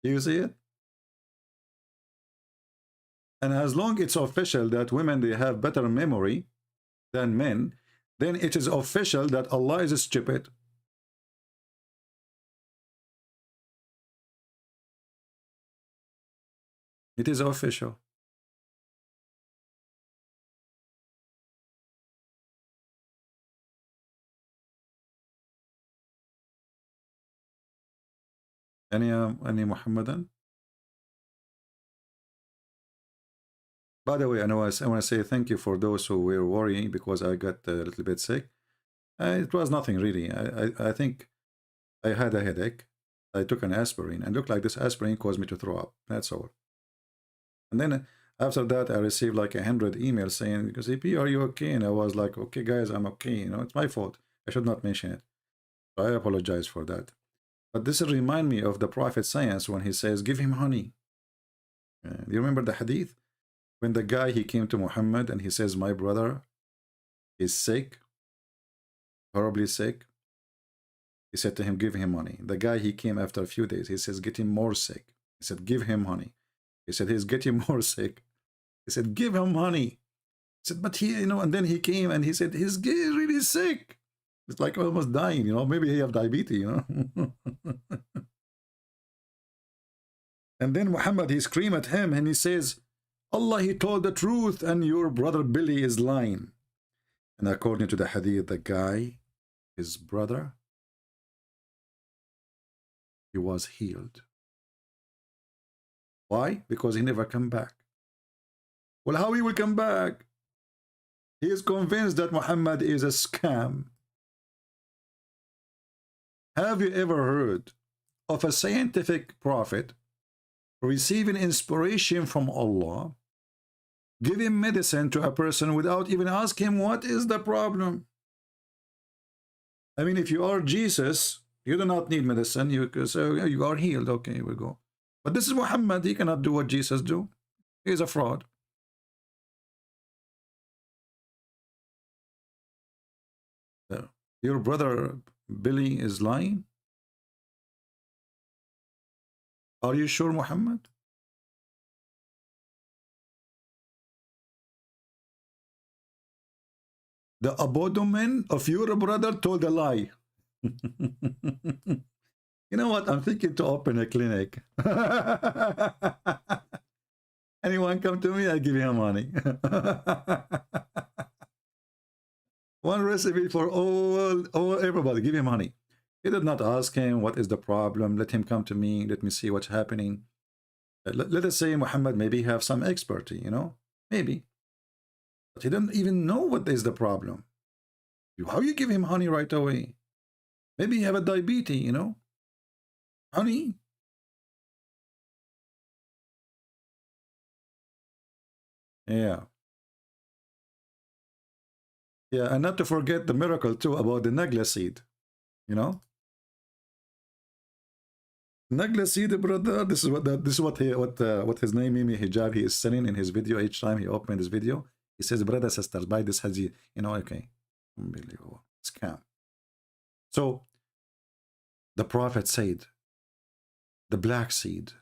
Do you see it? And as long it's official that women, they have better memory than men, then it is official that Allah is stupid. It is official. Any Muhammadan? By the way, I want to say thank you for those who were worrying because I got a little bit sick. It was nothing really. I think I had a headache. I took an aspirin and looked like this aspirin caused me to throw up. That's all. And then after that, I received like 100 emails saying, "CP, are you okay?" And I was like, "Okay, guys, I'm okay. You know, it's my fault. I should not mention it. So I apologize for that." But this remind me of the Prophet science when he says, "Give him honey." Do you remember the hadith? When the guy, he came to Muhammad and he says, "My brother is sick, horribly sick." He said to him, "Give him money." The guy, he came after a few days. He says, "Get him more sick." He said, "Give him honey." He said, "He's getting more sick." He said, "Give him honey." He said, "But he, you know," and then he came and he said, "He's really sick. It's like almost dying, you know, maybe he have diabetes, you know." And then Muhammad, he screamed at him and he says, "Allah, he told the truth and your brother Billy is lying." And according to the hadith, the guy, his brother, he was healed. Why? Because he never come back. Well, how he will come back? He is convinced that Muhammad is a scam. Have you ever heard of a scientific prophet receiving inspiration from Allah, giving medicine to a person without even asking him what is the problem? I mean, if you are Jesus, you do not need medicine. You say you are healed. Okay, we'll go. But this is Muhammad. He cannot do what Jesus do. He is a fraud. Your brother Billy is lying? Are you sure, Muhammad? The abdomen of your brother told a lie. You know what? I'm thinking to open a clinic. Anyone come to me, I give him money. One recipe for all everybody. Give him honey. He did not ask him what is the problem. Let him come to me. Let me see what's happening. Let us say Muhammad maybe have some expertise, you know, maybe, but he doesn't even know what is the problem. How you give him honey right away? Maybe you have a diabetes, you know, honey. Yeah. Yeah, and not to forget the miracle too about the nagla seed, you know. Nagla seed, brother. This is what his name Mimi Hijab he is selling in his video. Each time he opened his video, he says, "Brother, sisters, buy this haji." You know, okay, unbelievable scam. So the Prophet said, the black seed,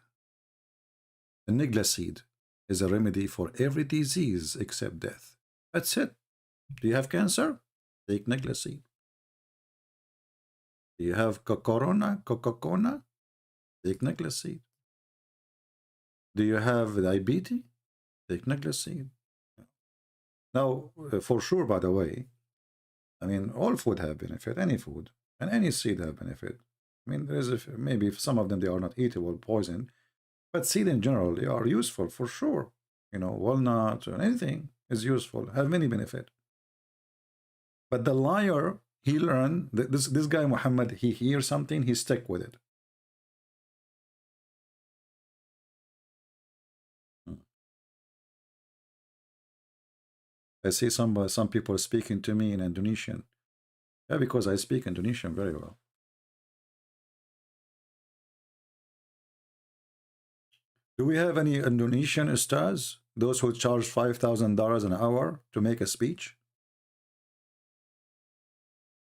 the nigla seed, is a remedy for every disease except death. That's it. Do you have cancer? Take nigla seed. Do you have corona? Coca-Cola? Take nigla seed. Do you have diabetes? Take nigla seed. Now, for sure, by the way, I mean, all food have benefit, any food, and any seed have benefit. I mean, there is maybe some of them, they are not eatable, poison, but seed in general, they are useful for sure. You know, walnut or anything is useful, have many benefit. But the liar, he learned, this guy Muhammad, he hears something, he stick with it. I see some people speaking to me in Indonesian. Yeah, because I speak Indonesian very well. Do we have any Indonesian ustads? Those who charge $5,000 an hour to make a speech?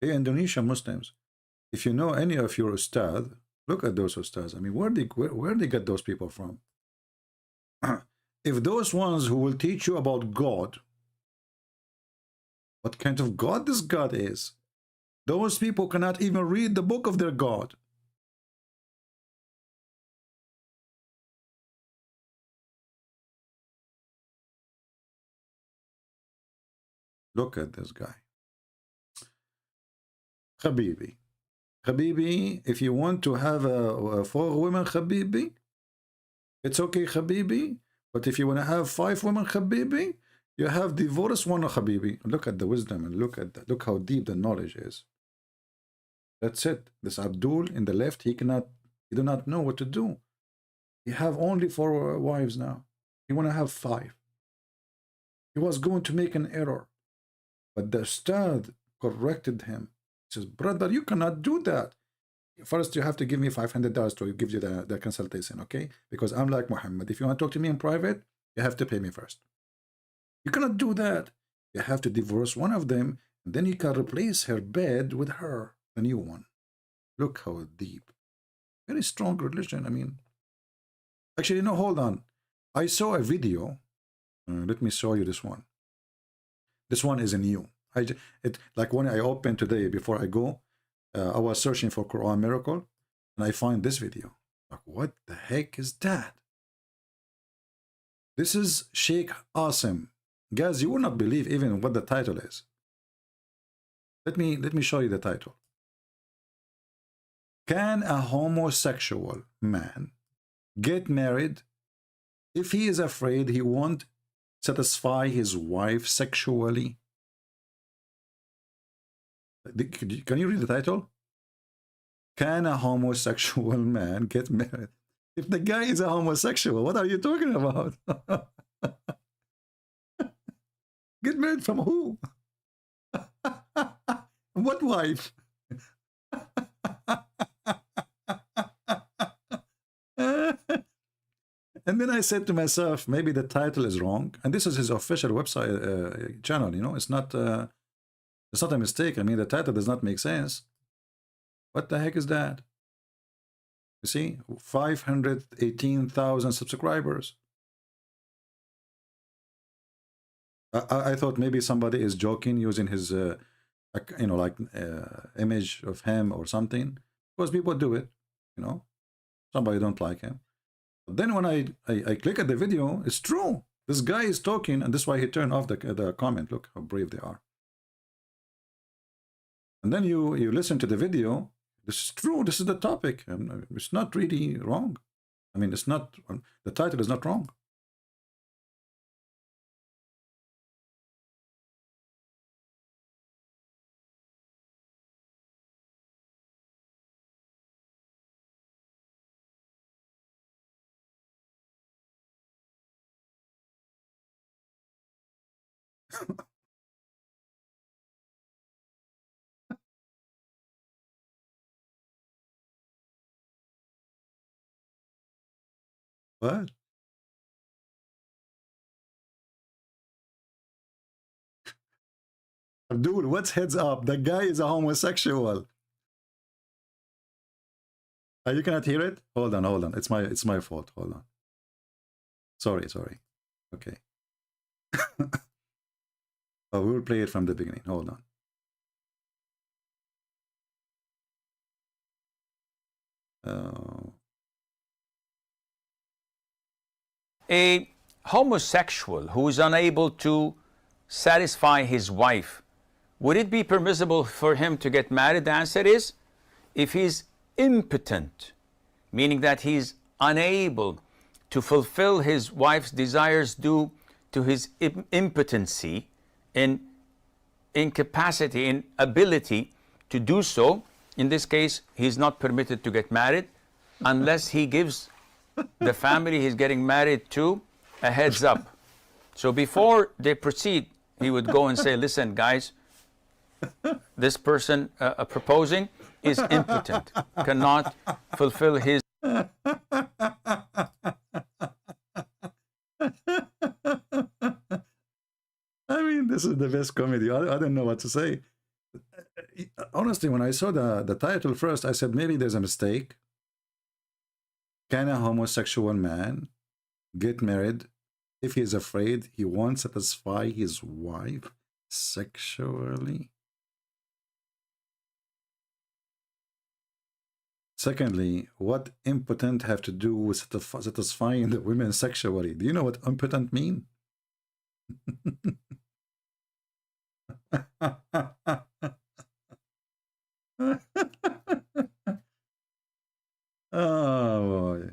Hey, Indonesian Muslims, if you know any of your ustad, look at those ustads. I mean, where they get those people from? If those ones who will teach you about God, what kind of God this God is, those people cannot even read the book of their God. Look at this guy. Habibi. Habibi, if you want to have 4 women, Habibi, it's okay, Habibi. But if you want to have 5 women, Habibi, you have divorced one, Habibi. Look at the wisdom and look at that. Look how deep the knowledge is. That's it. This Abdul in the left, he do not know what to do. He have only 4 wives now. He want to have 5. He was going to make an error, but the Ustad corrected him. He says, brother, you cannot do that. First, you have to give me $500 to give you the consultation, okay? Because I'm like Muhammad. If you want to talk to me in private, you have to pay me first. You cannot do that. You have to divorce one of them, and then you can replace her bed with her, the new one. Look how deep. Very strong religion. I mean, actually, no, hold on. I saw a video. Let me show you this one. This one is new. Like when I opened today before I go, I was searching for Quran miracle, and I find this video. Like, what the heck is that? This is Sheikh Asim. Guys, you will not believe even what the title is. Let me show you the title. Can a homosexual man get married if he is afraid he won't satisfy his wife sexually? Can you read the title? Can a homosexual man get married? If the guy is a homosexual, what are you talking about? Get married from who? What wife? And then I said to myself, maybe the title is wrong. And this is his official website channel, you know, it's not a mistake. I mean, the title does not make sense. What the heck is that? You see, 518,000 subscribers. I thought maybe somebody is joking using his, you know, like image of him or something. Because people do it, you know. Somebody don't like him. But then when I click at the video, it's true. This guy is talking, and that's why he turned off the comment. Look how brave they are. And then you listen to the video. This is true. This is the topic. It's not really wrong. I mean, it's not. The title is not wrong. What? Dude, what's heads up? The guy is a homosexual. You cannot hear it? Hold on. It's my fault. Hold on. Sorry. Okay. Oh, we will play it from the beginning. Hold on. A homosexual who is unable to satisfy his wife, would it be permissible for him to get married? The answer is, if he's impotent, meaning that he's unable to fulfill his wife's desires due to his impotency, in incapacity, inability to do so, in this case, he's not permitted to get married unless he gives the family he's getting married to a heads up. So before they proceed he would go and say, listen, guys, this person proposing is impotent, cannot fulfill his. I mean, this is the best comedy. I don't know what to say. Honestly, when I saw the title first, I said maybe there's a mistake. Can a homosexual man get married if he's afraid he won't satisfy his wife sexually? Secondly, what impotent have to do with satisfying the women sexually? Do you know what impotent mean? Oh boy.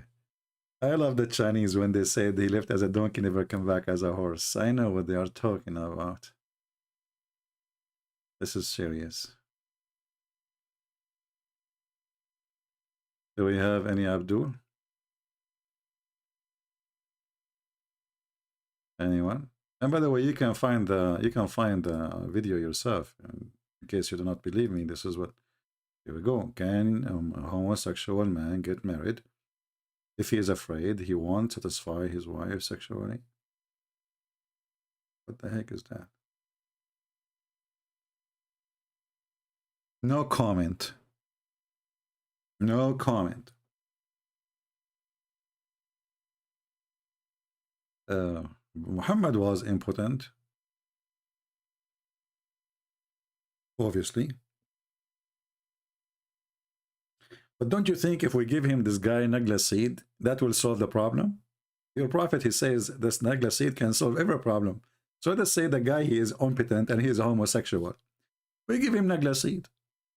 I love the Chinese when they say they lived as a donkey, never come back as a horse. I know what they are talking about. This is serious. Do we have any Abdul? Anyone? And by the way, you can find the video yourself. In case you do not believe me, this is what. Here we go. Can a homosexual man get married if he is afraid he won't satisfy his wife sexually? What the heck is that? No comment. No comment. Muhammad was impotent, obviously. But don't you think if we give him this guy Nagla seed, that will solve the problem? Your prophet, he says this Nagla seed can solve every problem. So let's say the guy, he is impotent and he is homosexual. We give him Nagla seed.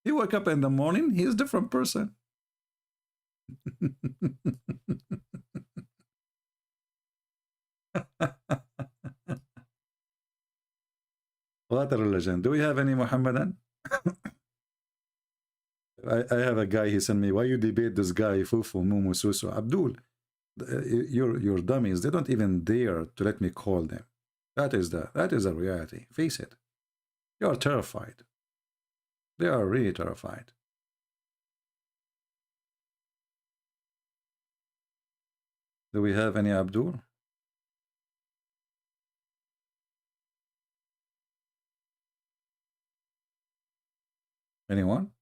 He wake up in the morning, he is a different person. What a religion. Do we have any Muhammadan? I have a guy, he sent me, why you debate this guy, Fufu, Mumu, Susu? Abdul, your dummies, they don't even dare to let me call them. That is a reality. Face it. You are terrified. They are really terrified. Do we have any Abdul? Anyone?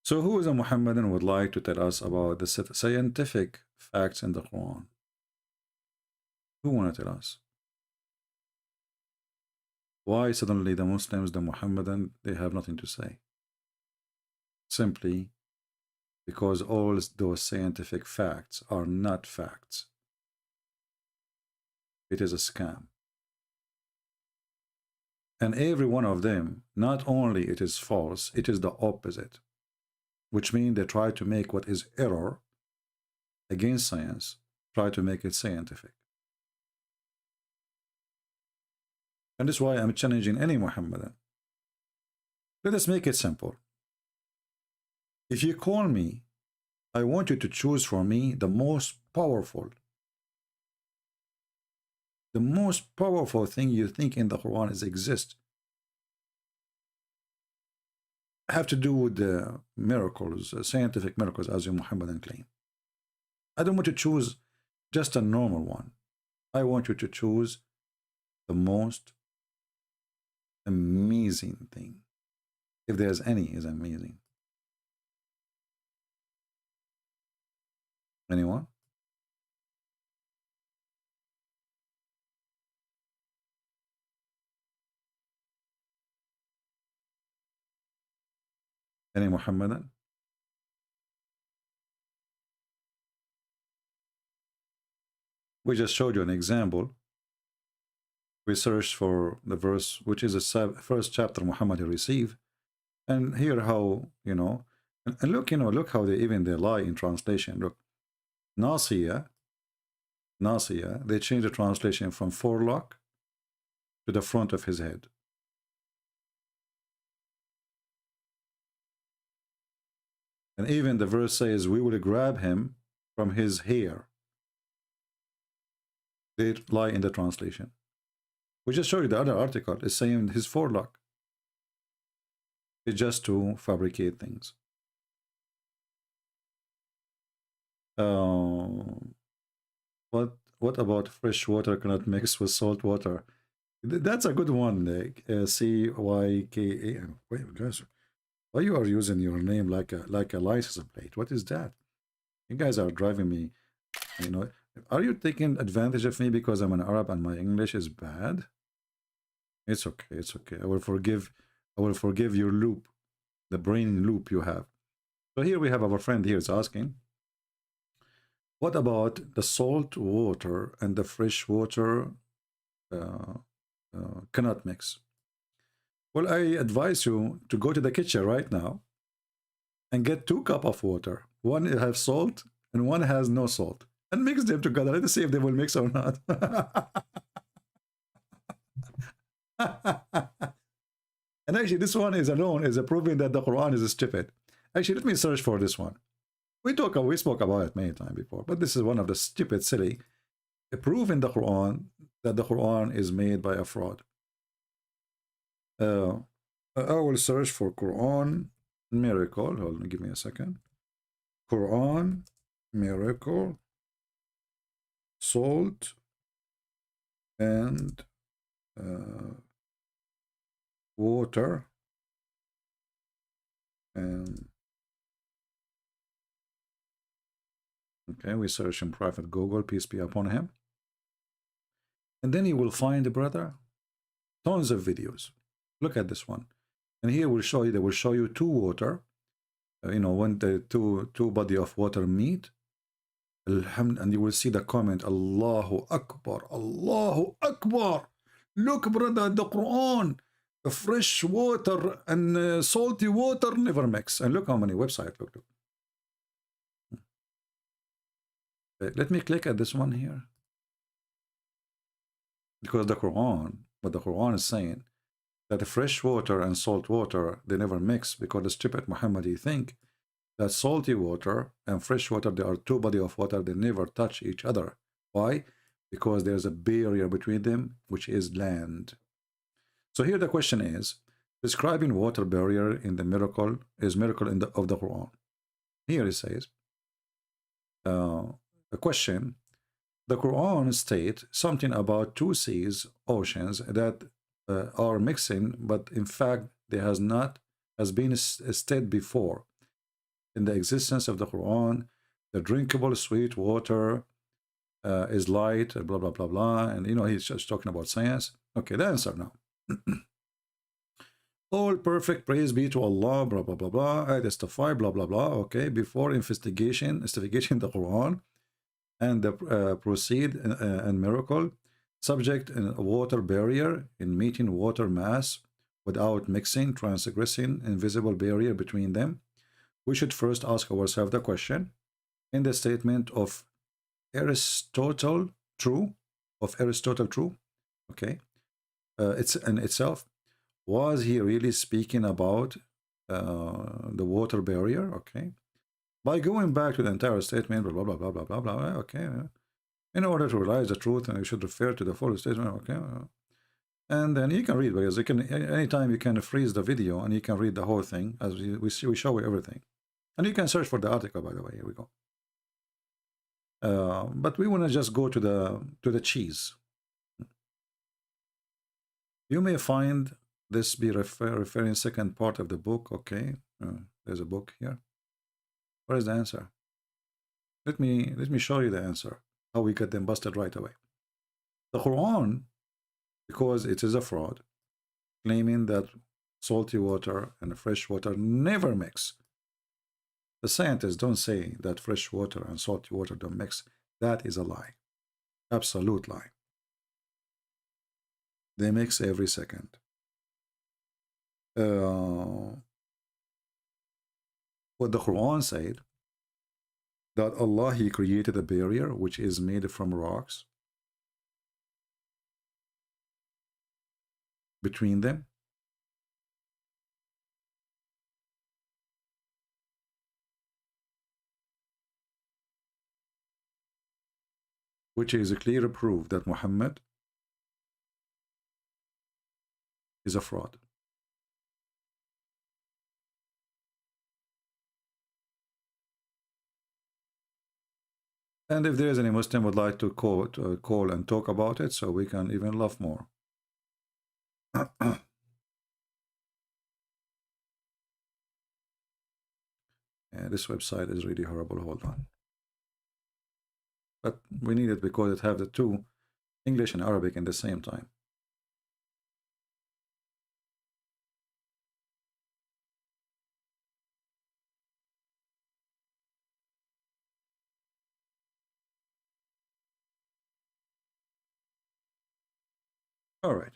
So who is a Muhammadan would like to tell us about the scientific facts in the Quran? Who want to tell us? Why suddenly the Muslims, the Muhammadan, they have nothing to say? Simply because all those scientific facts are not facts. It is a scam. And every one of them, not only it is false, it is the opposite. Which means they try to make what is error against science, try to make it scientific. And that's why I'm challenging any Muhammadan. Let us make it simple. If you call me, I want you to choose for me the most powerful thing you think in the Quran is exist. Have to do with the miracles, scientific miracles, as your Muhammadan claim. I don't want to choose just a normal one. I want you to choose the most amazing thing. If there's any, is amazing. Anyone? Any Muhammadan? We just showed you an example. We searched for the verse, which is the first chapter Muhammad received. And here how, and look, look how they lie in translation. Look, Nasiya, they changed the translation from forelock to the front of his head. And even the verse says, we will grab him from his hair. They lie in the translation. We just showed you the other article. It's saying his forelock. It's just to fabricate things. What about fresh water cannot mix with salt water? That's a good one. CYKA. Wait, guys, why you are using your name like a license plate? What is that? You guys are driving me. You know, are you taking advantage of me because I'm an Arab and my English is bad? It's okay. It's okay. I will forgive your loop, the brain loop you have. So here we have our friend here is asking, what about the salt water and the fresh water cannot mix? Well, I advise you to go to the kitchen right now and get 2 cups of water. One has salt and one has no salt. And mix them together. Let's see if they will mix or not. And actually, this one is alone is proving that the Quran is stupid. Actually, let me search for this one. We spoke about it many times before, but this is one of the stupid, silly proof in the Quran that the Quran is made by a fraud. I will search for Quran miracle. Hold on, give me a second. Quran miracle, salt, and water, and okay, we search in private Google, peace be upon him, and then you will find, brother, tons of videos. Look at this one, and here will show you. They will show you 2 water. You know, when the two body of water meet, and you will see the comment, Allahu Akbar, Allahu Akbar. Look, brother, the Quran, the fresh water and salty water never mix. And look how many websites. Look. Okay, let me click at this one here. Because the Quran, what the Quran is saying, that the fresh water and salt water, they never mix, because the stupid Muhammadi think that salty water and fresh water, they are 2 body of water, they never touch each other. Why? Because there's a barrier between them, which is land. So here the question is, describing water barrier in the miracle is miracle of the Quran. Here it says, a question, the Quran states something about 2 seas, oceans, that are mixing, but in fact there has been stated before in the existence of the Quran, the drinkable sweet water is light, blah, blah, blah, blah. And, you know, he's just talking about science. Okay, the answer now. All perfect praise be to Allah, blah, blah, blah, blah. I testify, blah, blah, blah. Okay, before investigation the Quran and the proceed and miracle, subject in a water barrier in meeting water mass without mixing, transgressing invisible barrier between them. We should first ask ourselves the question, in the statement of Aristotle true, okay, it's in itself, was he really speaking about the water barrier? Okay, by going back to the entire statement, blah, blah, blah, blah, blah, blah, blah, okay, in order to realize the truth, and you should refer to the full statement, okay, and then you can read, because you can, anytime you can freeze the video and you can read the whole thing, as we show you everything. And you can search for the article, by the way. Here we go. But we want to just go to the cheese. You may find this be referring second part of the book. Okay, there's a book here. What is the answer? Let me show you the answer. How we get them busted right away. The Quran, because it is a fraud, claiming that salty water and fresh water never mix. The scientists don't say that fresh water and salty water don't mix. That is a lie. Absolute lie. They mix every second. What the Quran said, that Allah, He created a barrier which is made from rocks between them. Which is a clear proof that Muhammad is a fraud. And if there is any Muslim would like to call and talk about it, so we can even laugh more. Yeah, this website is really horrible. Hold on. But we need it because it have the two, English and Arabic, in the same time. All right.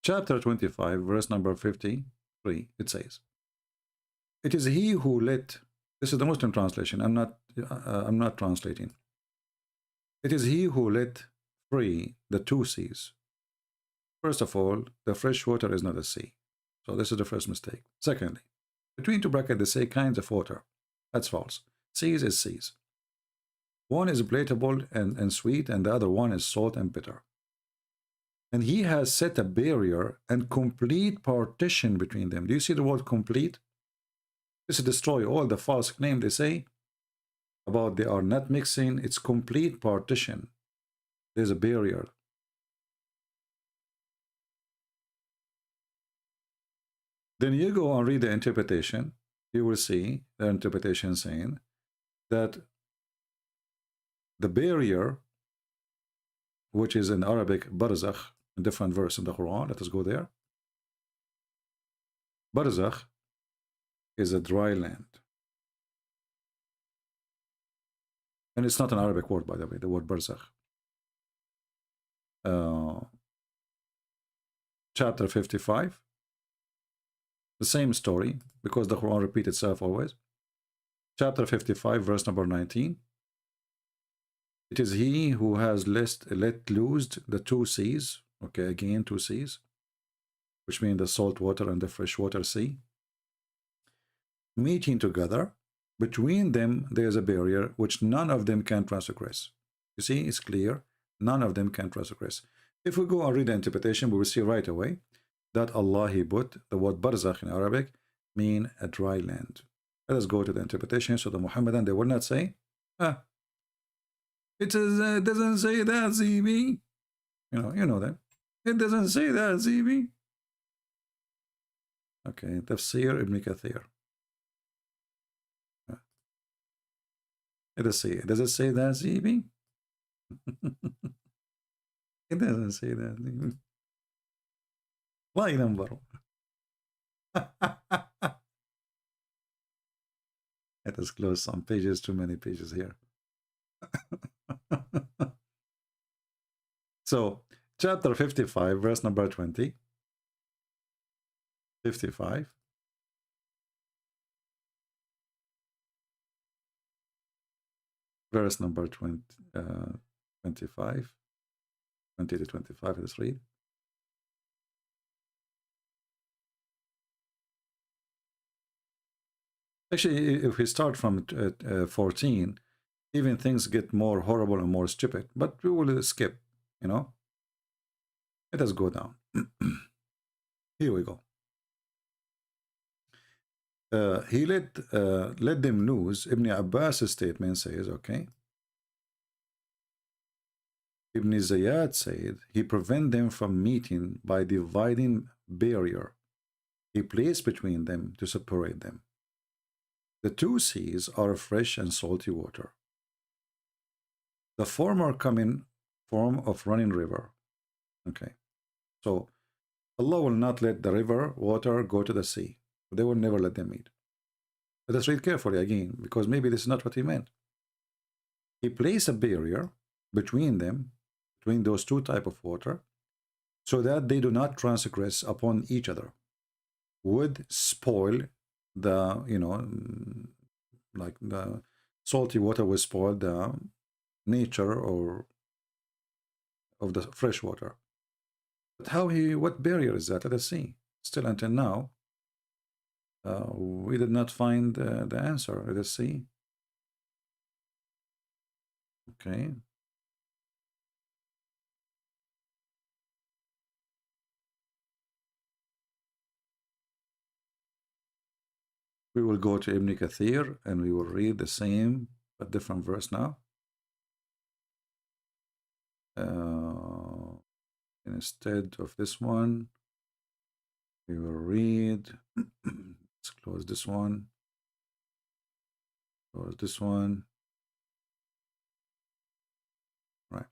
Chapter 25, verse number 53, it says, "It is he who let," this is the Muslim translation, I'm not translating. "It is he who let free the two seas." First of all, the fresh water is not a sea. So this is the first mistake. Secondly, between two brackets, they say kinds of water. That's false. Seas is seas. One is palatable and sweet, and the other one is salt and bitter. And he has set a barrier and complete partition between them. Do you see the word complete? This is destroy all the false claim they say about they are not mixing. It's complete partition. There's a barrier. Then you go and read the interpretation. You will see the interpretation saying that the barrier, which is in Arabic barzakh, a different verse in the Quran. Let us go there. Barzakh is a dry land. And it's not an Arabic word, by the way, the word barzakh. Chapter 55. The same story, because the Quran repeats itself always. Chapter 55, verse number 19. "It is he who has let loose the two seas." Okay, again, two seas, which mean the salt water and the freshwater sea, meeting together. Between them, there is a barrier which none of them can transgress. You see, it's clear. None of them can transgress. If we go and read the interpretation, we will see right away that Allah, He put the word barzakh in Arabic mean a dry land. Let us go to the interpretation. So the Muhammadan, they will not say, it doesn't say that, ZB. You know that. It doesn't say that, ZB. Okay, Tafsir Ibn Kathir. Does it say that, ZB? It doesn't say that, ZB. Why number? Let us close some pages, too many pages here. So, chapter 55, verse number 20. 55. Verse number 25. 20 to 25, let's read. Actually, if we start from 14, even things get more horrible and more stupid, but we will skip, Let us go down. Here we go. He let them loose. Ibn Abbas' statement says, okay. Ibn Ziyad said, he prevent them from meeting by dividing barrier. He placed between them to separate them. The two seas are fresh and salty water. The former come in form of running river. Okay. So Allah will not let the river water go to the sea. They will never let them meet. Let us read carefully again, because maybe this is not what he meant. He placed a barrier between them, between those two types of water, so that they do not transgress upon each other. Would spoil the, like the salty water will spoil the nature or of the fresh water. But what barrier is that? Let us see. Still until now, We did not find the answer. Let's see. Okay. We will go to Ibn Kathir and we will read the same but different verse now. Instead of this one, we will read. Let's close this one. Close this one. Right.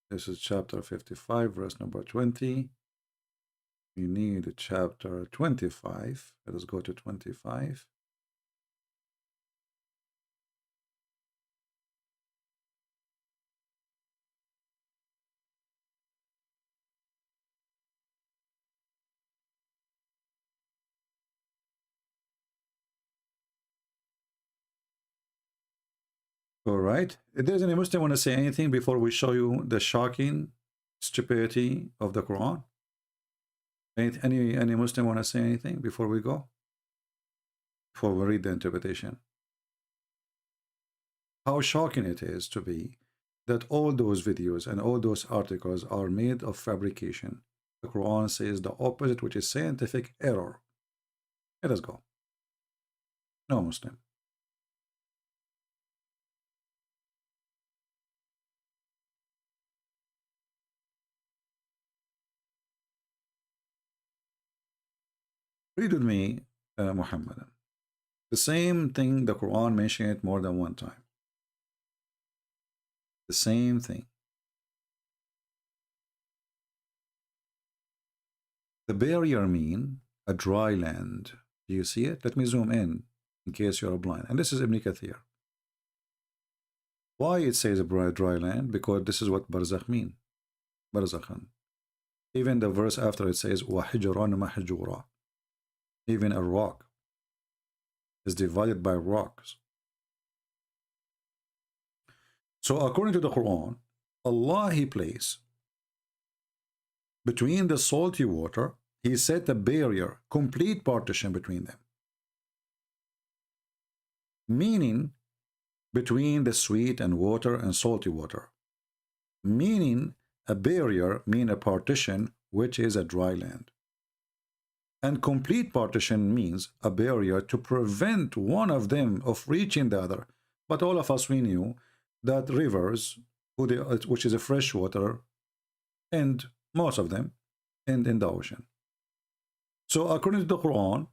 This is chapter 55, verse number 20. We need chapter 25. Let us go to 25. All right. Does any Muslim want to say anything before we show you the shocking stupidity of the Quran? Any Muslim want to say anything before we go? Before we read the interpretation. How shocking it is to be that all those videos and all those articles are made of fabrication. The Quran says the opposite, which is scientific error. Let us go. No Muslim. Read with me, Muhammadan. The same thing the Quran mentioned it more than one time. The same thing. The barrier mean a dry land. Do you see it? Let me zoom in case you're blind. And this is Ibn Kathir. Why it says a dry land? Because this is what barzakh mean. Barzakhan. Even the verse after it says وَحِجْرًا مَحْجُورًا. Even a rock is divided by rocks. So according to the Quran, Allah He placed between the salty water, He set a barrier, complete partition between them. Meaning between the sweet and water and salty water. Meaning a barrier, mean a partition, which is a dry land. And complete partition means a barrier to prevent one of them of reaching the other. But all of us, we knew that rivers, which is a fresh water, and most of them end in the ocean. So according to the Quran,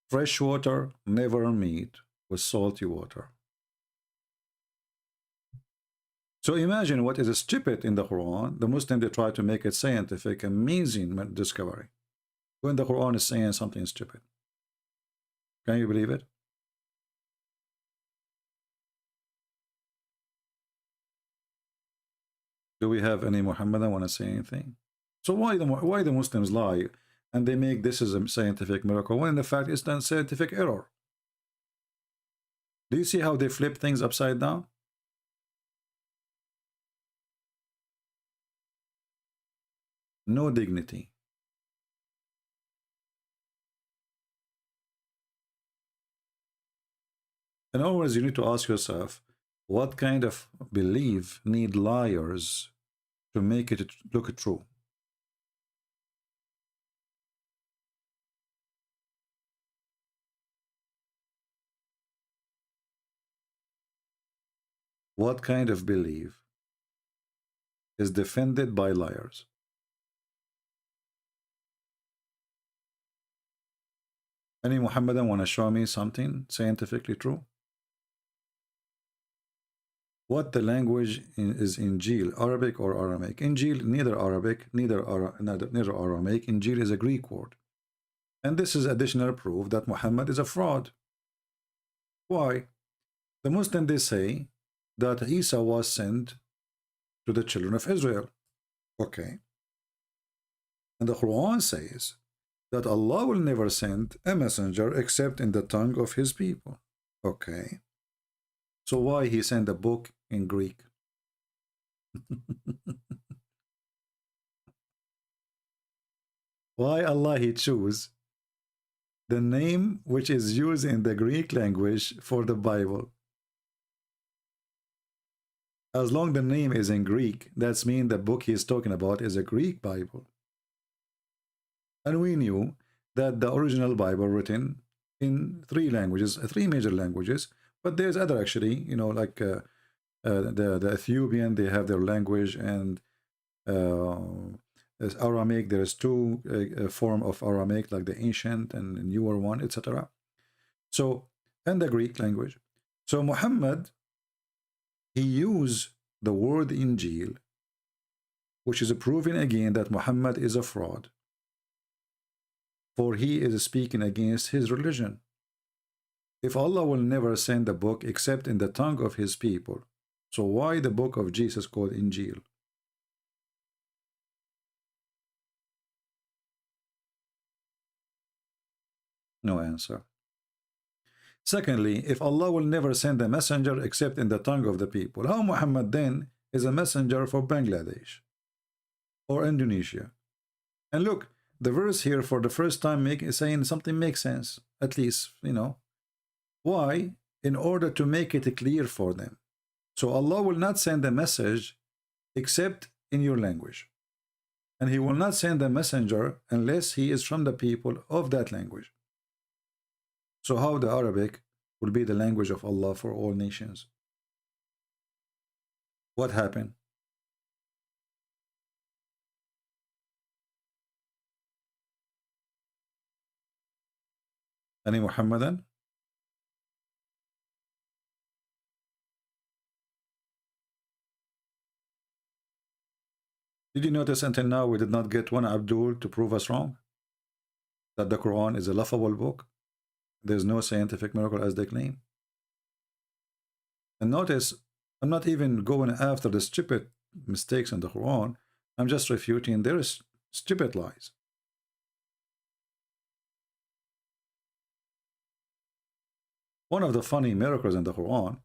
fresh water never meet with salty water. So imagine what is stupid in the Quran. The Muslims, they try to make it scientific, amazing discovery, when the Quran is saying something stupid. Can you believe it? Do we have any Muhammadan want to say anything? So why the Muslims lie and they make this as a scientific miracle when in fact it's a scientific error? Do you see how they flip things upside down? No dignity. And always you need to ask yourself, what kind of belief need liars to make it look true? What kind of belief is defended by liars? Any Muhammadan want to show me something scientifically true? What the language is Injil, Arabic or Aramaic? Injil, neither Arabic, neither Aramaic. Injil is a Greek word. And this is additional proof that Muhammad is a fraud. Why? The Muslims, they say that Isa was sent to the children of Israel. Okay. And the Quran says that Allah will never send a messenger except in the tongue of his people. Okay. So why he sent a book in Greek? Why Allah He choose the name which is used in the Greek language for the Bible? As long the name is in Greek, that's mean the book he's talking about is a Greek Bible. And we knew that the original Bible written in three languages, three major languages, but there's other actually, you know, like the Ethiopian, they have their language, and there's Aramaic, there's two form of Aramaic, like the ancient and the newer one, etc. So, and the Greek language. So Muhammad, he used the word Injil, which is proving again that Muhammad is a fraud, for he is speaking against his religion. If Allah will never send a book except in the tongue of his people, so why the book of Jesus called Injil? No answer. Secondly, if Allah will never send a messenger except in the tongue of the people, how Muhammad then is a messenger for Bangladesh or Indonesia? And look, the verse here for the first time saying something makes sense, at least, you know. Why? In order to make it clear for them. So Allah will not send a message except in your language. And he will not send a messenger unless he is from the people of that language. So how the Arabic will be the language of Allah for all nations? What happened? Any Muhammadan? Did you notice until now we did not get one Abdul to prove us wrong? That the Quran is a laughable book? There's no scientific miracle as they claim. And notice, I'm not even going after the stupid mistakes in the Quran. I'm just refuting their stupid lies. One of the funny miracles in the Quran,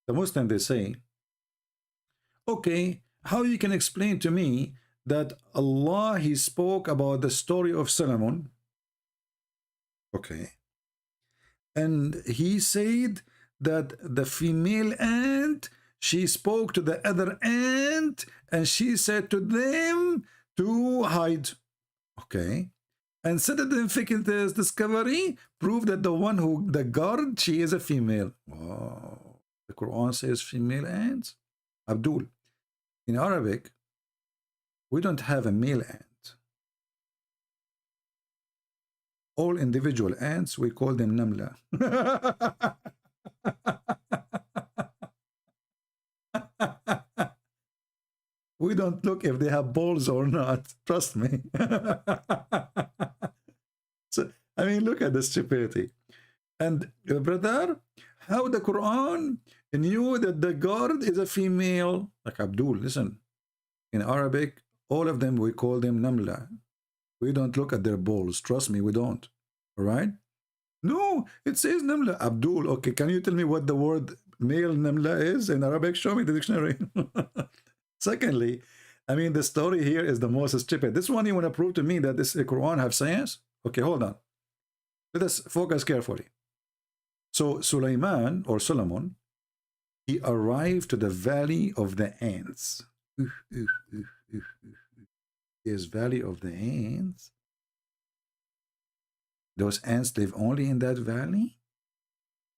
the Muslim, they say, okay, how you can explain to me that Allah, he spoke about the story of Solomon, okay, and he said that the female ant, she spoke to the other ant, and she said to them to hide, okay, and scientific discovery proved that the one who, the guard, she is a female. Wow. The Quran says female ants. Abdul, in Arabic, we don't have a male ant. All individual ants, we call them namla. We don't look if they have balls or not. Trust me. So, I mean, look at the stupidity. And brother, how the Quran knew that the guard is a female? Like Abdul, listen. In Arabic, all of them, we call them namla. We don't look at their balls. Trust me, we don't. All right? No, it says namla. Abdul, okay, can you tell me what the word male namla is in Arabic? Show me the dictionary. Secondly, I mean, the story here is the most stupid. This one you want to prove to me that this Quran have science? Okay, hold on. Let us focus carefully. So Sulaiman or Solomon, he arrived to the valley of the ants. There's valley of the ants. Those ants live only in that valley?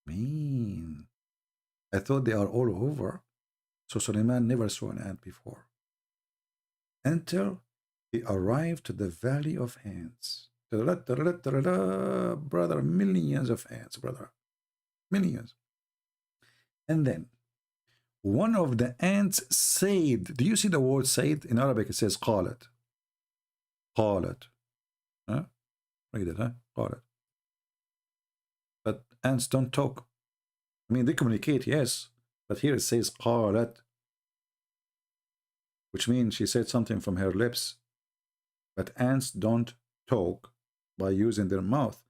Man, I thought they are all over. So Sulaiman never saw an ant before. Until he arrived to the valley of ants. Brother, millions of ants, brother. Millions. And then one of the ants said, do you see the word said? In Arabic it says قالت. قالت. Huh? Read it, huh? قالت. But ants don't talk. I mean, they communicate, yes. But here it says قالت, which means she said something from her lips. But ants don't talk by using their mouth.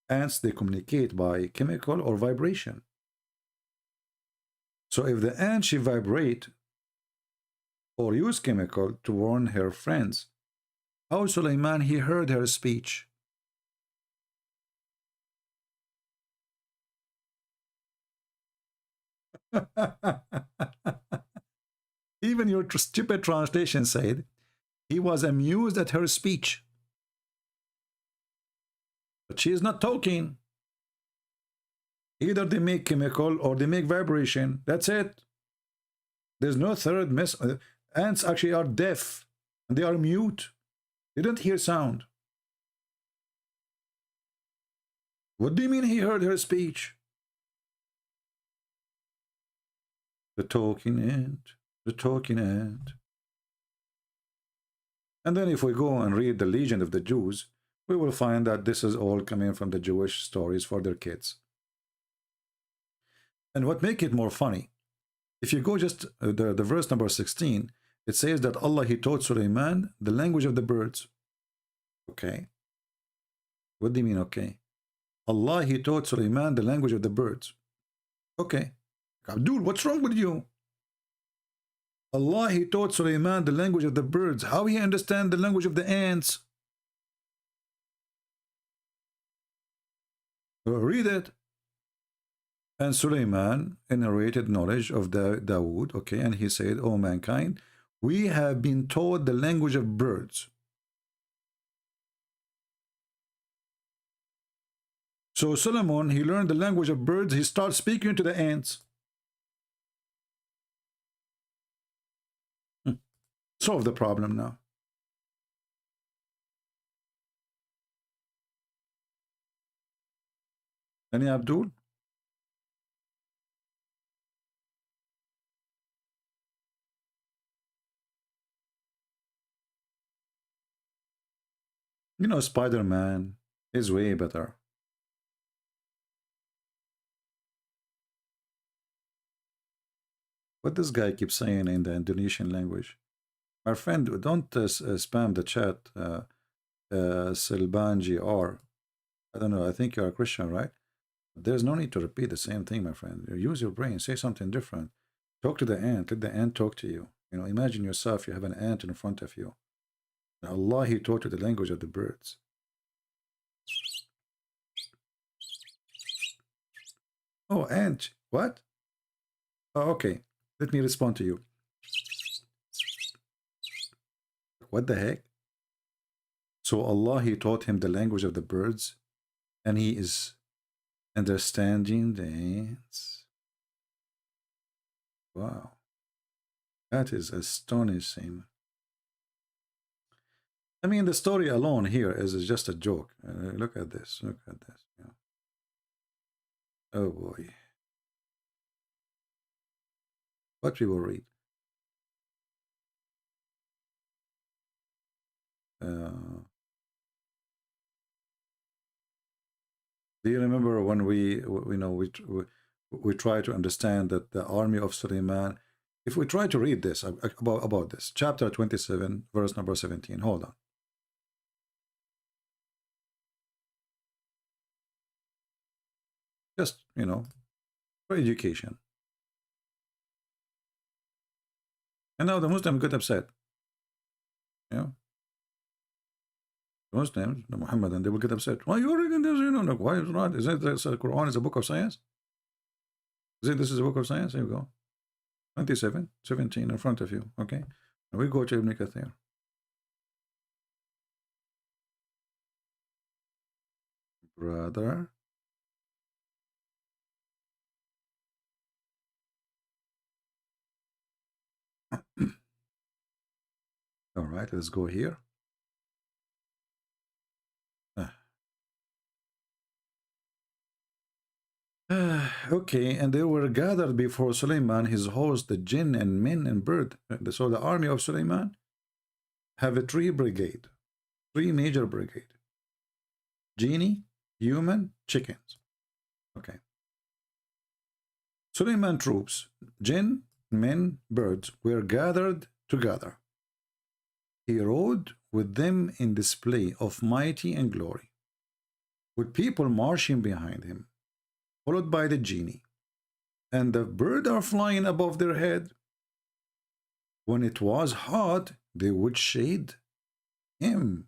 Ants, they communicate by chemical or vibration. So if the ant, she vibrate or use chemical to warn her friends, how Suleiman he heard her speech. Even your stupid translation said he was amused at her speech. But she is not talking. Either they make chemical or they make vibration. That's it. There's no third mess. Ants actually are deaf and they are mute. They don't hear sound. What do you mean he heard her speech? The talking ant. The talking ant. And then if we go and read the legend of the Jews, we will find that this is all coming from the Jewish stories for their kids. And what make it more funny, if you go just the verse number 16, it says that Allah, he taught Suleiman the language of the birds. Okay. What do you mean, okay? Allah, he taught Suleiman the language of the birds. Okay. Abdul, what's wrong with you? Allah, he taught Suleiman the language of the birds. How he understand the language of the ants? Read it. And Suleiman narrated knowledge of Dawood, okay, and he said, "O mankind, we have been taught the language of birds." So Solomon, he learned the language of birds. He starts speaking to the ants. Solve the problem now. Any Abdul? You know, Spider-Man is way better. What this guy keeps saying in the Indonesian language. My friend, don't spam the chat, Silbanji, or I don't know, I think you're a Christian, right? There's no need to repeat the same thing, my friend. Use your brain, say something different. Talk to the ant, let the ant talk to you. You know, imagine yourself, you have an ant in front of you. Allah, he taught you the language of the birds. Oh, ant, what? Oh, okay, let me respond to you. What the heck? So Allah, he taught him the language of the birds, and he is understanding the ants. Wow. That is astonishing. I mean, the story alone here is just a joke. Look at this. Look at this. Yeah. Oh boy. What we will read. Do you remember when we try to understand that the army of Suleiman? If we try to read this about this, chapter 27, verse number 17. Hold on. Just, you know, for education. And now the Muslims get upset. Yeah. The Muslims, the Muhammadan, they will get upset. Why are you reading this? You know, like, why is it not? Is it the Quran is a book of science? Is it this is a book of science? Here you go. 27, 17 in front of you. Okay. And we go to Ibn Kathir. Brother. All right, let's go here. Okay, and they were gathered before Suleiman, his host, the jinn and men and bird. So the army of Suleiman have a three major brigade. Genie, human, chickens. Okay. Suleiman troops, jinn, men, birds, were gathered together. He rode with them in display of mighty and glory, with people marching behind him, followed by the genie, and the birds are flying above their head. When it was hot, they would shade, Him,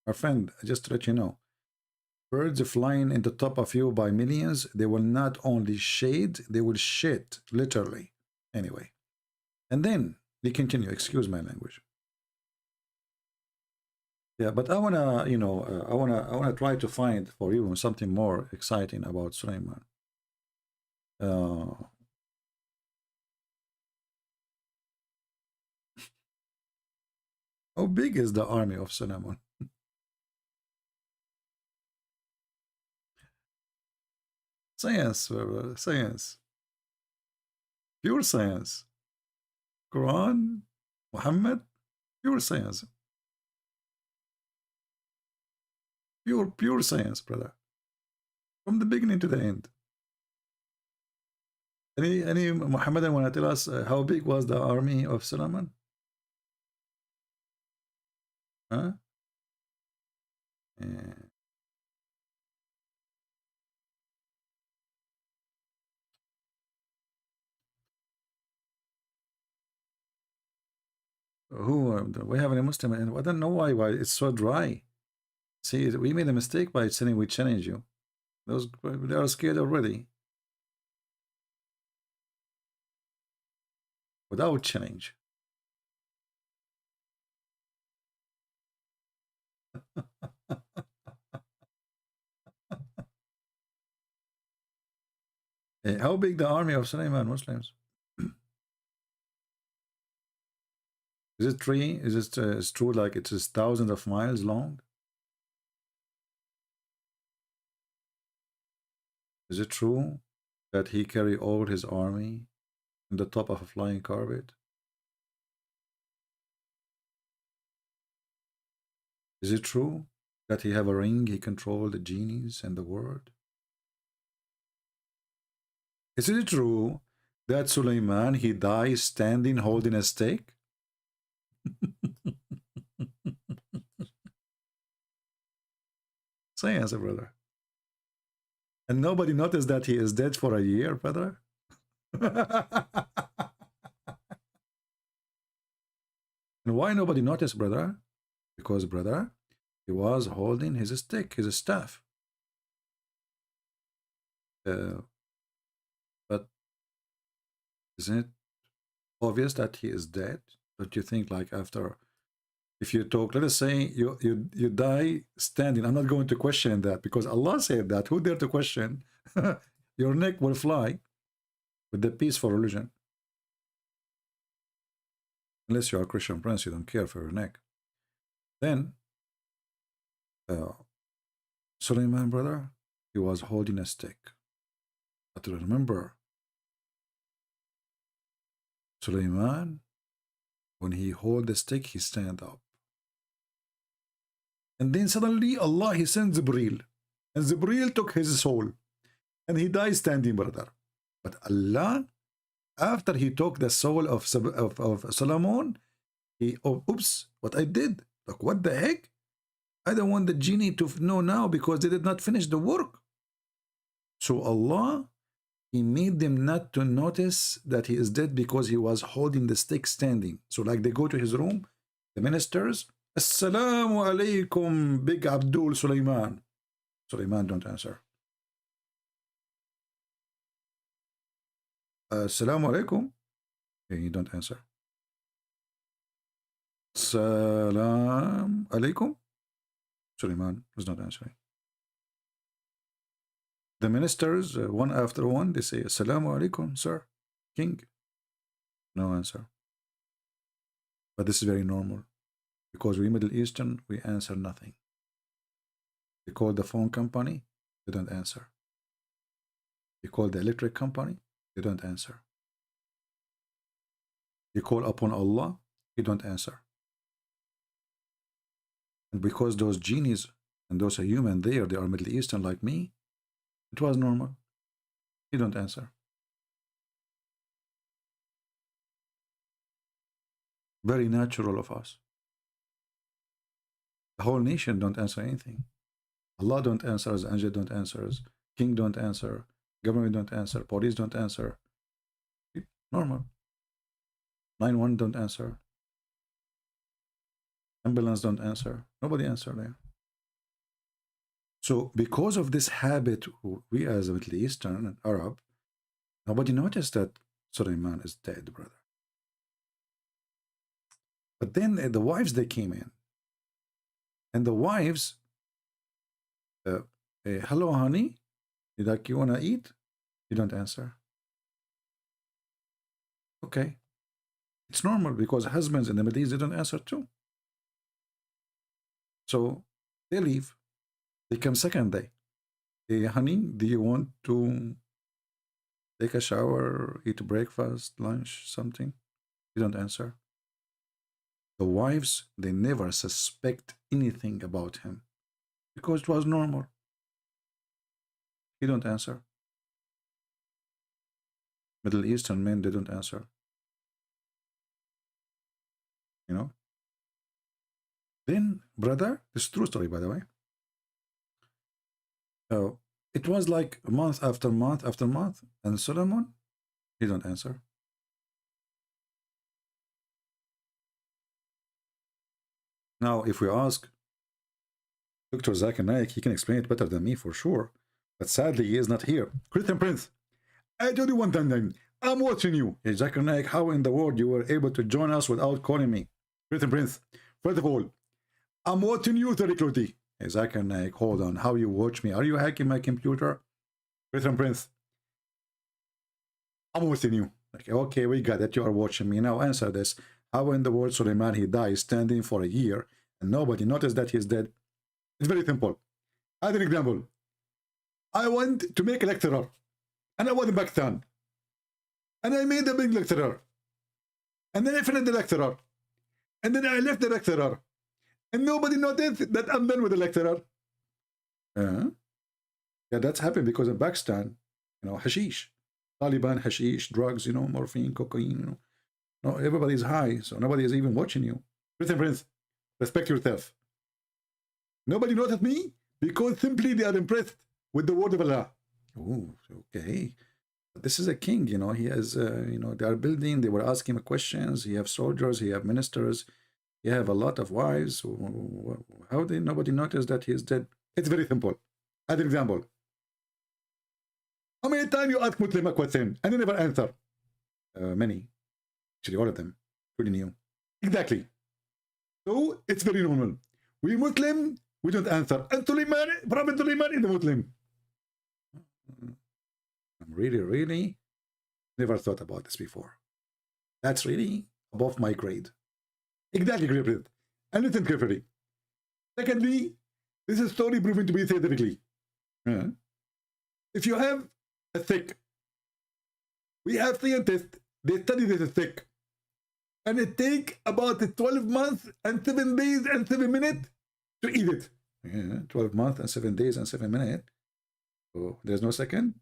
our friend, just to let you know, birds flying in the top of you by millions, they will not only shade, they will shit, literally. Anyway. And then they continue, excuse my language. Yeah, but I wanna, you know, I wanna try to find for you something more exciting about Sulaiman. How big is the army of Sulaiman? Science, science, pure science. Quran, Muhammad, pure science, pure science, brother, from the beginning to the end. Any Muhammadan want to tell us how big was the army of Sulaiman? Huh? Yeah. Who? We have any Muslim, and I don't know why it's so dry. See, we made a mistake by saying we challenge you. Those they are scared already. Without challenge. How big the army of Sulaiman Muslims? Is it three? Is it it's true like it is thousands of miles long? Is it true that he carried all his army on the top of a flying carpet? Is it true that he have a ring, he controlled the genies and the world? Is it true that Sulaiman, he dies standing holding a stake? Say answer, brother. And nobody noticed that he is dead for a year, brother? And why nobody noticed, brother? Because, brother, he was holding his stick, his staff. But isn't it obvious that he is dead? Don't you think, like, after, if you talk, let us say you die standing. I'm not going to question that because Allah said that. Who dare to question? Your neck will fly with the peaceful religion. Unless you are a Christian prince, you don't care for your neck. Then, Sulaiman, brother, he was holding a stick. But remember, Sulaiman, when he hold the stick, he stand up. And then suddenly Allah, he sends Jibreel. And Jibreel took his soul. And he died standing, brother. But Allah, after he took the soul of Solomon, he, oh, oops, what I did. Like, what the heck? I don't want the genie to know now because they did not finish the work. So Allah, he made them not to notice that he is dead because he was holding the stick standing. So like they go to his room, the ministers, Assalamu alaikum, Big Abdul Sulaiman. Sulaiman don't answer. Assalamu alaikum. He don't answer. Salam alaikum. Sulaiman is not answering. The ministers, one after one, they say, Assalamu alaikum, sir, king. No answer. But this is very normal. Because we Middle Eastern, we answer nothing. You call the phone company, they don't answer. You call the electric company, they don't answer. You call upon Allah, he don't answer. And because those genies and those are human there, they are Middle Eastern like me, it was normal. He don't answer. Very natural of us. The whole nation don't answer anything. Allah don't answer, angel don't answer, king don't answer, government don't answer, police don't answer. Normal. 911 don't answer. Ambulance don't answer. Nobody answer there. So because of this habit, we as a Middle Eastern and Arab, nobody noticed that Suleiman is dead, brother. But then the wives, they came in. And the wives, hello, honey, you want to eat? You don't answer. Okay. It's normal because husbands in the Middle East, they don't answer too. So they leave. They come second day. Hey, honey, do you want to take a shower, eat breakfast, lunch, something? You don't answer. The wives, they never suspect anything about him because it was normal. He don't answer. Middle Eastern men, they don't answer. You know? Then, brother, this is true story, by the way. It was like month after month after month, and Solomon, he don't answer. Now, if we ask Dr. Zakir Naik, he can explain it better than me for sure, but sadly, he is not here. Christian Prince, I told you one time, I'm watching you. Hey, Zakir Naik, how in the world you were able to join us without calling me? Christian Prince, first of all, I'm watching you very closely. Hey, Zakir Naik, hold on. How you watch me? Are you hacking my computer? Christian Prince, I'm watching you. Okay, we got it. You are watching me. Now answer this. How in the world Suleiman, he dies standing for a year and nobody noticed that he's dead? It's very simple. As an example, I went to make a lecturer and I was in Pakistan and I made a big lecturer and then I finished the lecturer and then I left the lecturer and nobody noticed that I'm done with the lecturer. Yeah, that's happened because in Pakistan, you know, hashish, Taliban, hashish, drugs, you know, morphine, cocaine, you know. No, everybody's high, so nobody is even watching you. Christian Prince, respect yourself. Nobody noticed me because simply they are impressed with the word of Allah. Oh, okay. But this is a king, you know. He has, you know, they are building. They were asking him questions. He have soldiers. He have ministers. He have a lot of wives. How did nobody notice that he is dead? It's very simple. As an example, how many times you ask Muslim a question and they never answer? Many. Actually, all of them, including you. Exactly. So, it's very normal. We Muslim, we don't answer. And Suleiman, Prophet Suleiman is a Muslim. I'm really never thought about this before. That's really above my grade. Exactly, Griffith. And listen carefully. Secondly, this is story proven to be scientifically. If you have a thick, we have scientists, they study this thick. And it take about 12 months and 7 days and 7 minutes to eat it. Yeah, 12 months and 7 days and 7 minutes. Oh, there's no second?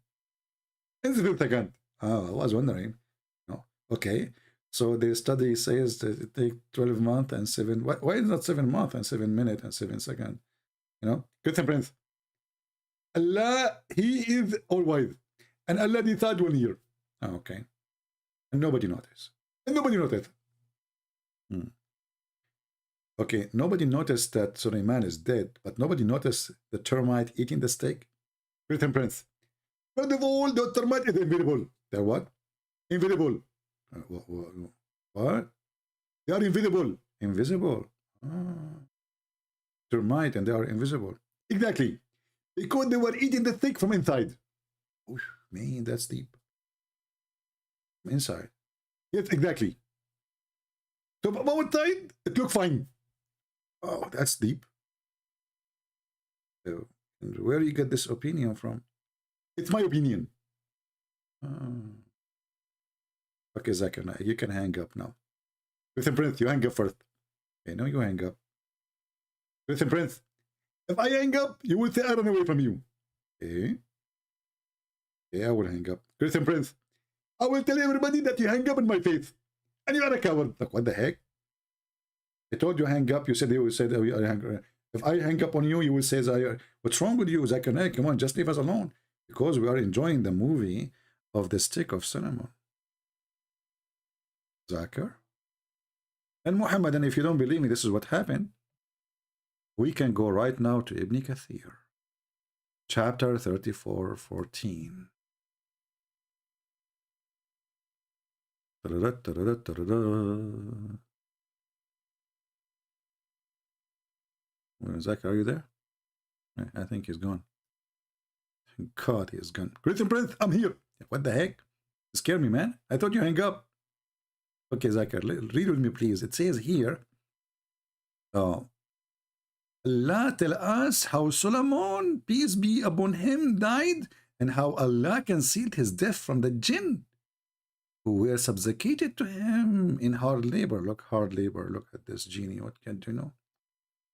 It's a second. Oh, I was wondering. No. Okay. So the study says that it takes 12 months and 7. Why is not 7 months and 7 minutes and 7 seconds? You know? Christian Prince. Allah, He is all wise. And Allah decides 1 year. Oh, okay. And nobody noticed. And nobody noticed. Okay, nobody noticed that Suleiman is dead, but nobody noticed the termite eating the steak. Christian Prince. First of all, the termite is invisible. They're what? Invisible. What? They are invisible. Invisible. Termite and they are invisible. Exactly. Because they were eating the steak from inside. Oh, man, that's deep. Inside. Yes, exactly. So from outside, it looked fine. Oh, that's deep. So, and where do you get this opinion from? It's my opinion. Okay, Zakir, you can hang up now. Christian Prince, you hang up first. Okay, no, you hang up. Christian Prince, if I hang up, you will say I run away from you. Okay? Yeah, I will hang up. Christian Prince, I will tell everybody that you hang up in my face. And you are a coward. Like, what the heck? I told you hang up. You said you said if I hang up on you, you will say, what's wrong with you, Zakir Naik? Come on, just leave us alone. Because we are enjoying the movie of the stick of Solomon. Zakir? And Muhammad, and if you don't believe me, this is what happened. We can go right now to Ibn Kathir, chapter 34:14. Zach, are you there? I think he's gone. God, he's gone. Greeting, Prince, I'm here. What the heck? You scared me, man. I thought you hang up. Okay, Zakir, read with me, please. It says here, Allah tell us how Solomon, peace be upon him, died, and how Allah concealed his death from the jinn who were subjugated to him in hard labor. Look, hard labor. Look at this genie. What can you know?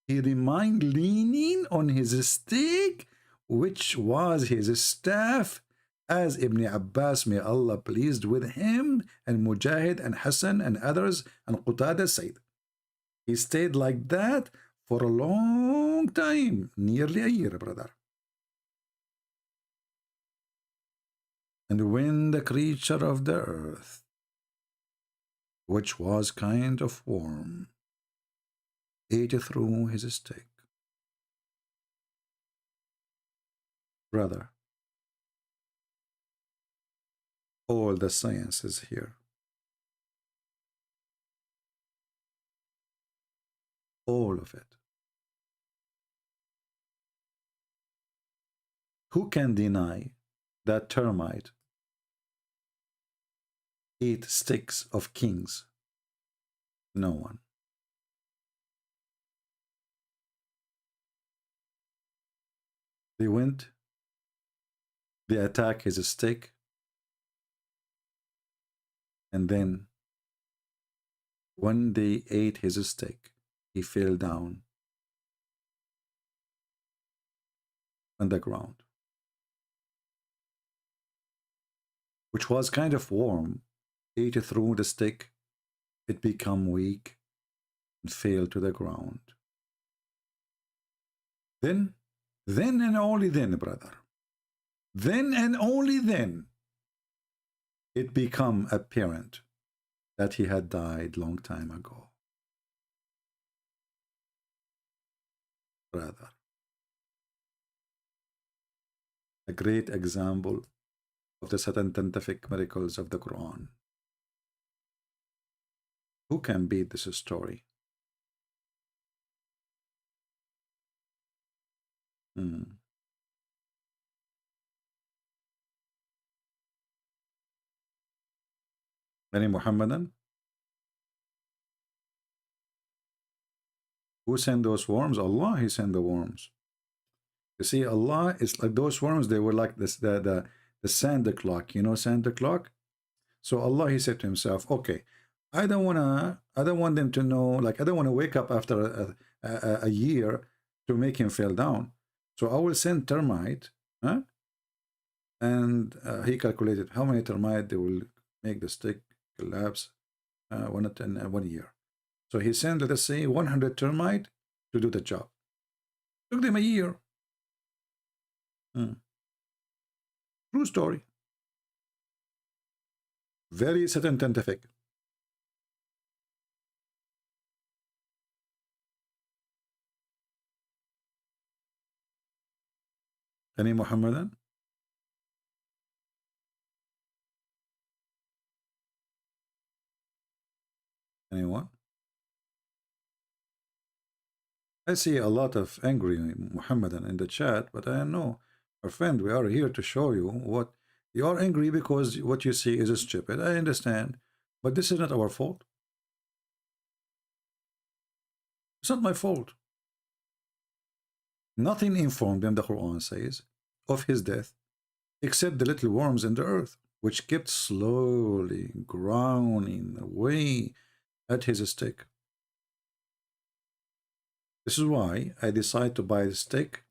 He remained leaning on his stick, which was his staff, as Ibn Abbas, may Allah pleased with him, and Mujahid and Hassan and others, and Qatada said. He stayed like that for a long time, nearly a year, brother. And when the creature of the earth, which was kind of warm, ate through his stick, brother, all the sciences here, all of it. Who can deny that termite eat sticks of kings? No one. They went, they attack his stick, and then when they ate his stick, he fell down on the ground, which was kind of warm, ate through the stick, it became weak and fell to the ground. Then and only then, brother, then and only then, it became apparent that he had died long time ago. Brother, a great example of the scientific miracles of the Quran. Who can beat this story? Any Muhammadan? Who sent those worms? Allah, He sent the worms. You see, Allah is like those worms, they were like this, the Santa clock, you know, Santa clock. So Allah, He said to Himself, okay, I don't want them to know, like, I don't want to wake up after a year to make him fall down. So I will send termite, huh? And He calculated how many termite they will make the stick collapse in 1 year. So He sent, let us say, 100 termite to do the job. Took them a year. True story. Very scientific. Any Muhammadan? Anyone? I see a lot of angry Muhammadan in the chat, but I know, our friend, we are here to show you what you are angry because what you see is stupid. I understand, but this is not our fault. It's not my fault. Nothing informed them, the Quran says, of his death, except the little worms in the earth, which kept slowly growing away at his stick. This is why I decided to buy the stick.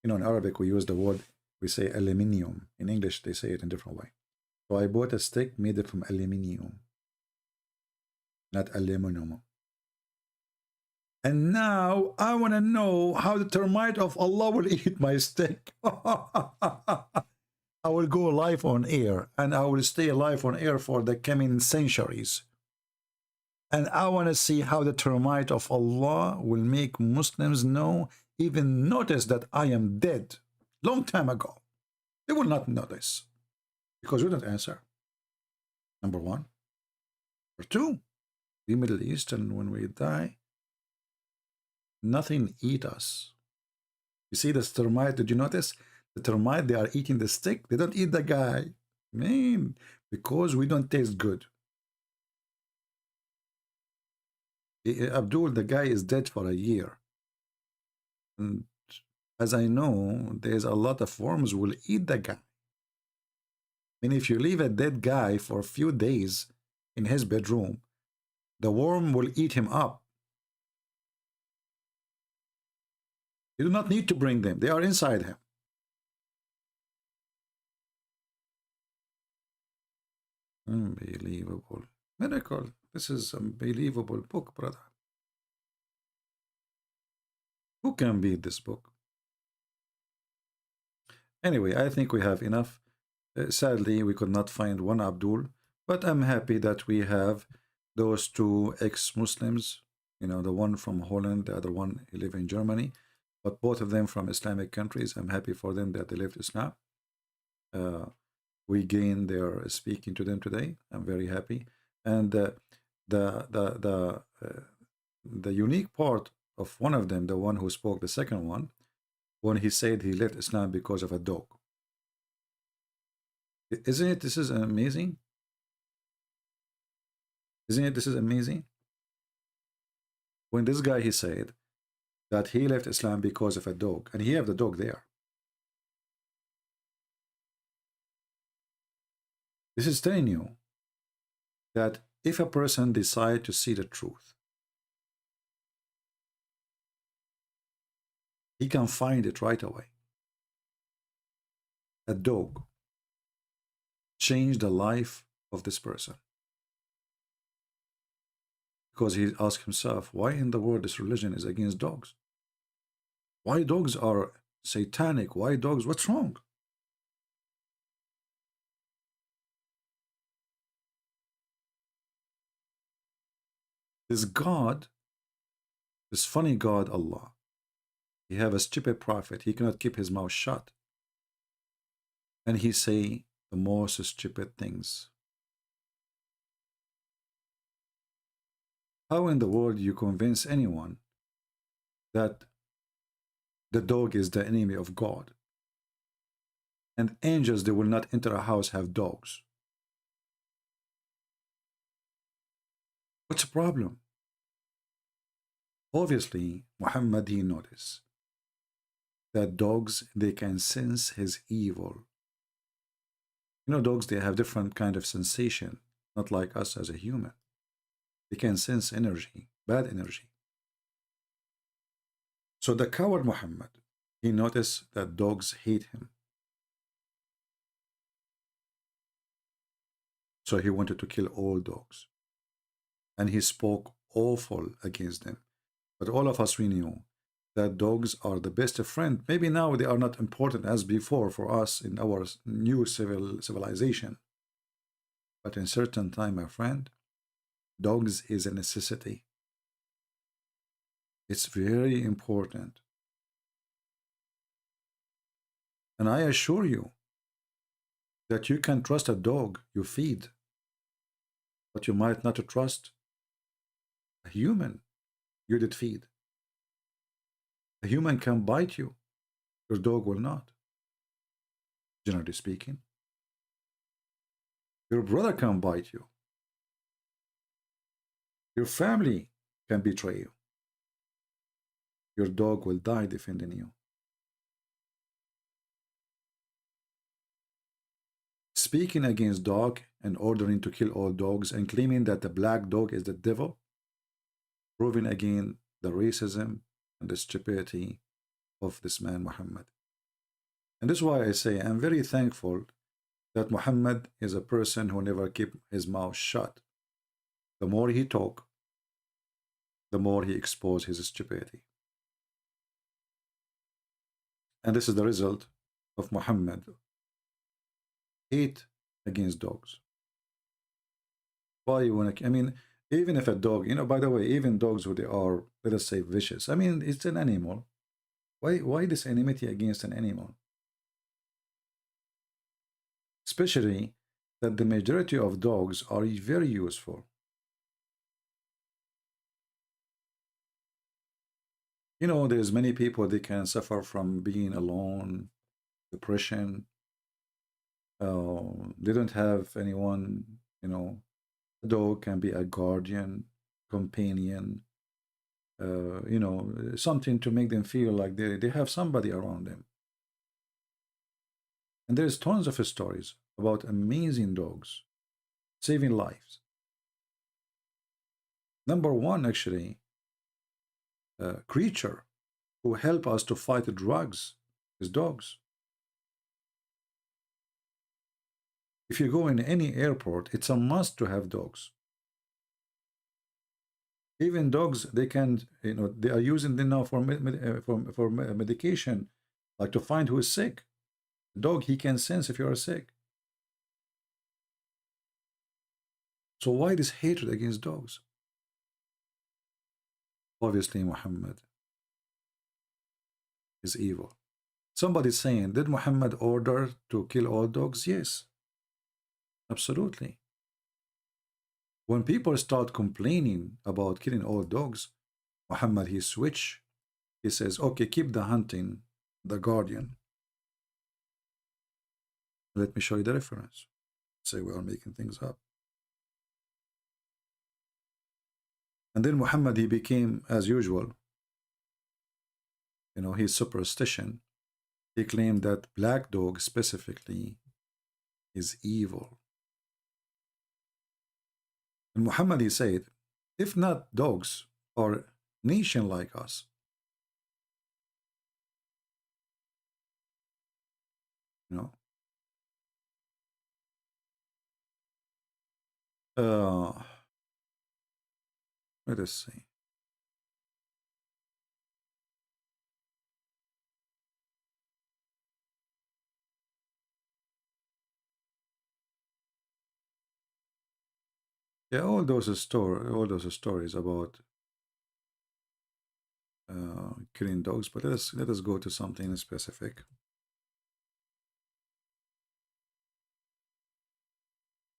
You know, in Arabic we use the word, we say aluminium. In English they say it in a different way. So I bought a stick made from aluminium, not aluminum. And now I want to know how the termite of Allah will eat my stick. I will go live on air, and I will stay live on air for the coming centuries. And I want to see how the termite of Allah will make Muslims know, even notice that I am dead long time ago. They will not notice because we don't answer. Number one. Number two, the Middle Eastern, when we die, nothing eat us. You see this termite, did you notice? The termite, they are eating the stick. They don't eat the guy. Man, because we don't taste good. Abdul, the guy is dead for a year. And as I know, there's a lot of worms will eat the guy. And if you leave a dead guy for a few days in his bedroom, the worm will eat him up. You do not need to bring them. They are inside him. Unbelievable. Miracle. This is an unbelievable book, brother. Who can beat this book? Anyway, I think we have enough. Sadly, we could not find one Abdul, but I'm happy that we have those two ex-Muslims, you know, the one from Holland, the other one he live in Germany, but both of them from Islamic countries. I'm happy for them that they lived Islam. We gained their speaking to them today. I'm very happy. And the unique part of one of them, the one who spoke, the second one, when he said he left Islam because of a dog. Isn't it? This is amazing. Isn't it? This is amazing. When this guy, he said that he left Islam because of a dog, and he have the dog there. This is telling you that if a person decides to see the truth, he can find it right away. A dog changed the life of this person. Because he asked himself, why in the world this religion is against dogs? Why dogs are satanic? Why dogs? What's wrong? This God, this funny God, Allah, he have a stupid prophet. He cannot keep his mouth shut. And he say the most stupid things. How in the world you convince anyone that the dog is the enemy of God? And angels, they will not enter a house have dogs. What's the problem? Obviously, Muhammad, he noticed that dogs, they can sense his evil. You know, dogs, they have different kind of sensation, not like us as a human. They can sense energy, bad energy. So the coward Muhammad, he noticed that dogs hate him. So he wanted to kill all dogs. And he spoke awful against them. But all of us, we knew that dogs are the best friend. Maybe now they are not important as before for us in our new civilization. But in certain time, my friend, dogs is a necessity. It's very important. And I assure you that you can trust a dog you feed, but you might not trust a human you did feed. A human can bite you, your dog will not, generally speaking. Your brother can bite you. Your family can betray you. Your dog will die defending you. Speaking against dog and ordering to kill all dogs and claiming that the black dog is the devil, proving again the racism and the stupidity of this man Muhammad. And this is why I say I'm very thankful that Muhammad is a person who never kept his mouth shut. The more he talk, the more he exposed his stupidity. And this is the result of Muhammad hate against dogs. Why you want to? I mean, Even if a dog, by the way, even dogs who they are, let us say, vicious. I mean, it's an animal. Why this enmity against an animal? Especially that the majority of dogs are very useful. There's many people, they can suffer from being alone, depression. They don't have anyone, a dog can be a guardian, companion, something to make them feel like they have somebody around them. And there's tons of stories about amazing dogs saving lives. Number one, actually, creature who help us to fight drugs is dogs. If you go in any airport, it's a must to have dogs. Even dogs, they can, they are using them now for medication, like to find who is sick. The dog, he can sense if you are sick. So why this hatred against dogs? Obviously, Muhammad is evil. Somebody's saying, did Muhammad order to kill all dogs? Yes, absolutely. When people start complaining about killing all dogs, Muhammad, he switch. He says, okay, keep the hunting, the guardian. Let me show you the reference. Say we are making things up. And then Muhammad, he became, as usual, his superstition. He claimed that black dog specifically is evil. And Muhammad, he said, if not dogs or nation like us, let us see. Yeah, all those stories about killing dogs, but let us go to something specific.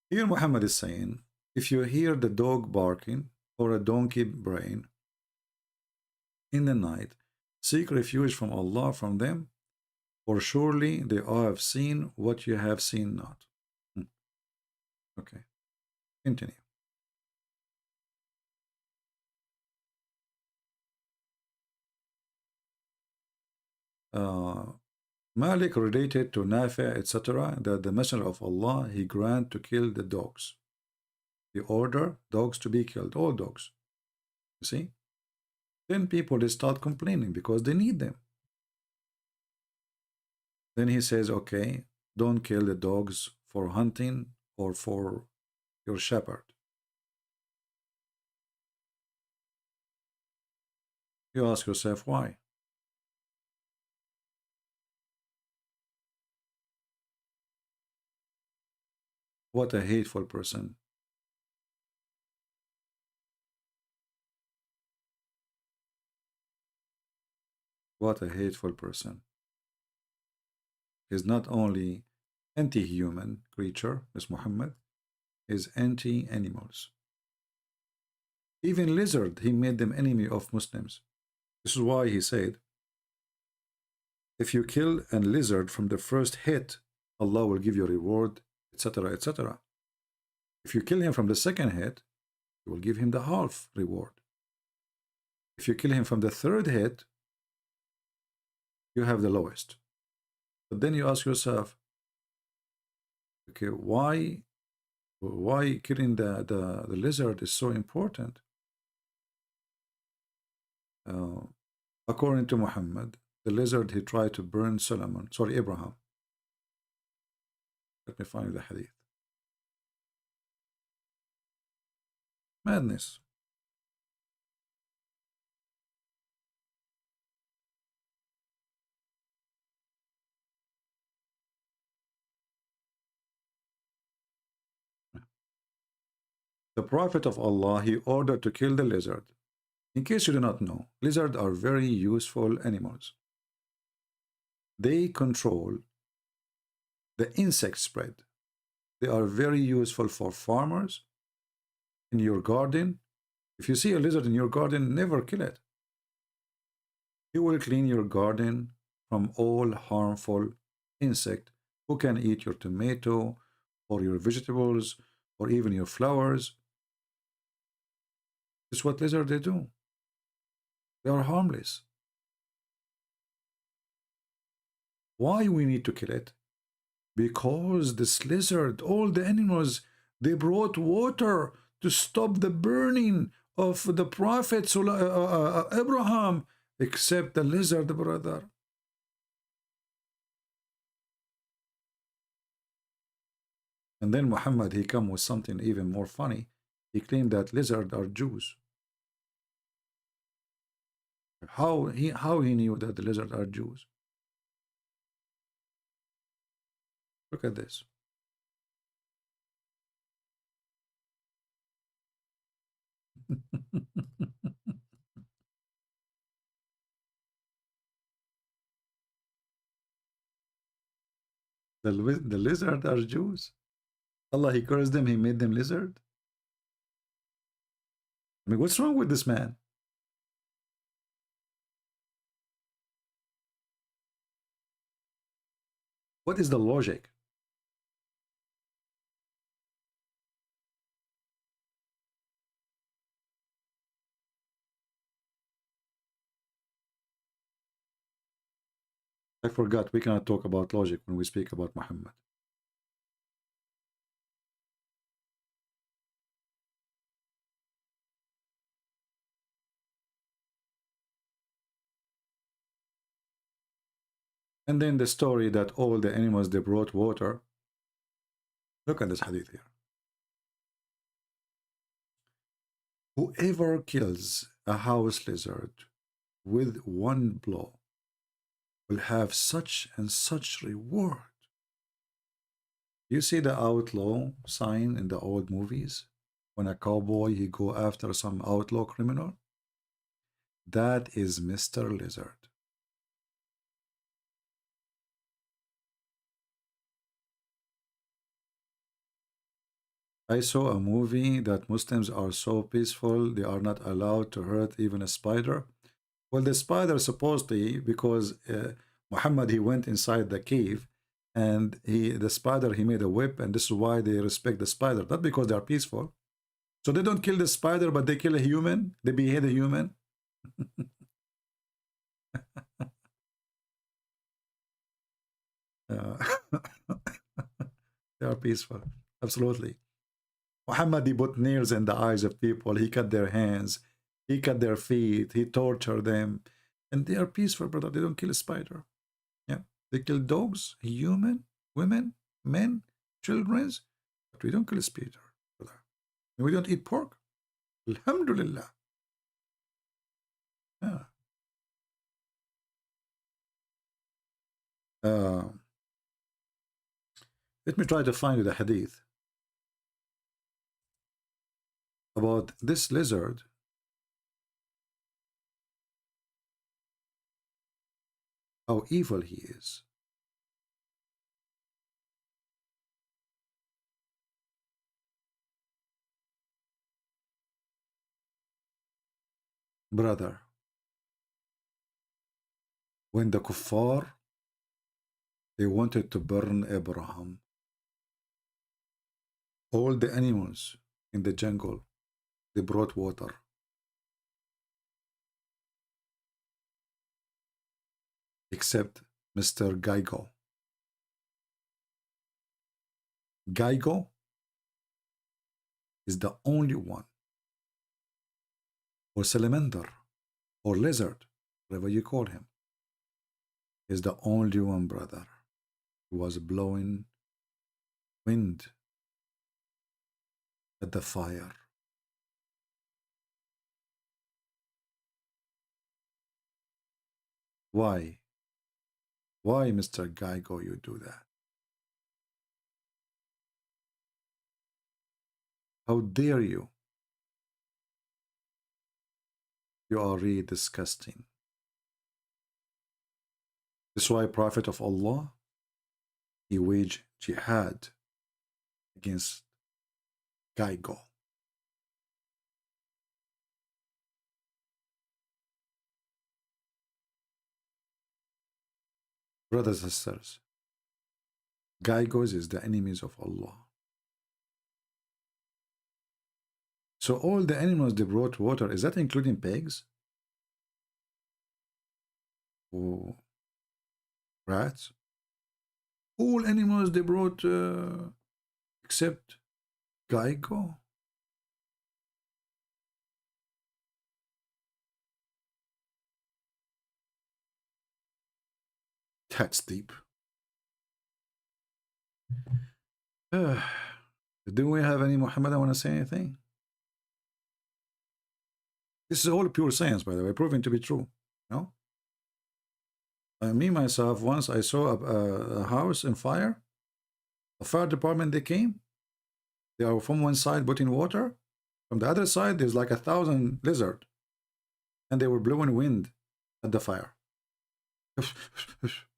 Here Muhammad is saying, if you hear the dog barking or a donkey braying in the night, seek refuge from Allah from them, for surely they have seen what you have seen not. Okay, continue. Malik related to Nafi, etc., that the Messenger of Allah, he grant to kill the dogs. He order dogs to be killed, all dogs. You see? Then people, they start complaining because they need them. Then he says, okay, don't kill the dogs for hunting or for your shepherd. You ask yourself why. What a hateful person. What a hateful person. He's not only anti-human creature, as Muhammad, is anti-animals. Even lizard, he made them enemy of Muslims. This is why he said, if you kill a lizard from the first hit, Allah will give you a reward, etc., etc. If you kill him from the second hit, you will give him the half reward. If you kill him from the third hit, you have the lowest. But then you ask yourself, okay, why killing the lizard is so important? According to Muhammad, the lizard, he tried to burn Abraham. Let me find the hadith. Madness. The Prophet of Allah, he ordered to kill the lizard. In case you do not know, lizards are very useful animals. They control the insect spread. They are very useful for farmers in your garden. If you see a lizard in your garden, never kill it. You will clean your garden from all harmful insect who can eat your tomato or your vegetables or even your flowers. This is what lizards they do. They are harmless. Why we need to kill it? Because this lizard, all the animals, they brought water to stop the burning of the Prophet Abraham, except the lizard, brother. And then Muhammad, he come with something even more funny. He claimed that lizards are Jews. How he knew that the lizards are Jews? Look at this. The lizard are Jews. Allah, he cursed them, he made them lizard. I mean, what's wrong with this man? What is the logic? I forgot, we cannot talk about logic when we speak about Muhammad. And then the story that all the animals, they brought water. Look at this hadith here. Whoever kills a house lizard with one blow will have such and such reward. You see the outlaw sign in the old movies? When a cowboy, he go after some outlaw criminal? That is Mr. Lizard. I saw a movie that Muslims are so peaceful, they are not allowed to hurt even a spider. Well, the spider supposedly, because Muhammad, he went inside the cave, and the spider, he made a whip, and this is why they respect the spider, not because they are peaceful. So they don't kill the spider, but they kill a human. They behead a human. They are peaceful, absolutely. Muhammad, he put nails in the eyes of people. He cut their hands. He cut their feet. He tortured them. And they are peaceful, brother. They don't kill a spider. Yeah. They kill dogs, human, women, men, children. But we don't kill a spider, brother. And we don't eat pork. Alhamdulillah. Yeah. Let me try to find you the hadith about this lizard. How evil he is. Brother, when the kuffar, they wanted to burn Abraham, all the animals in the jungle, they brought water. Except Mr. Geigo. Geigo is the only one, or salamander, or lizard, whatever you call him, is the only one, brother, who was blowing wind at the fire. Why? Why, Mr. Geigo, you do that? How dare you? You are really disgusting. That's why Prophet of Allah, he waged jihad against Gaigo. Brothers and sisters, Gaigos is the enemies of Allah. So all the animals they brought water, is that including pigs? Or rats? All animals they brought except Gaigo? That's deep. Do we have any Muhammad? I want to say anything? This is all pure science, by the way, proven to be true. No? Me, myself, once I saw a house in fire. The fire department, they came. They are from one side putting water. From the other side, there's like 1,000 lizards. And they were blowing wind at the fire.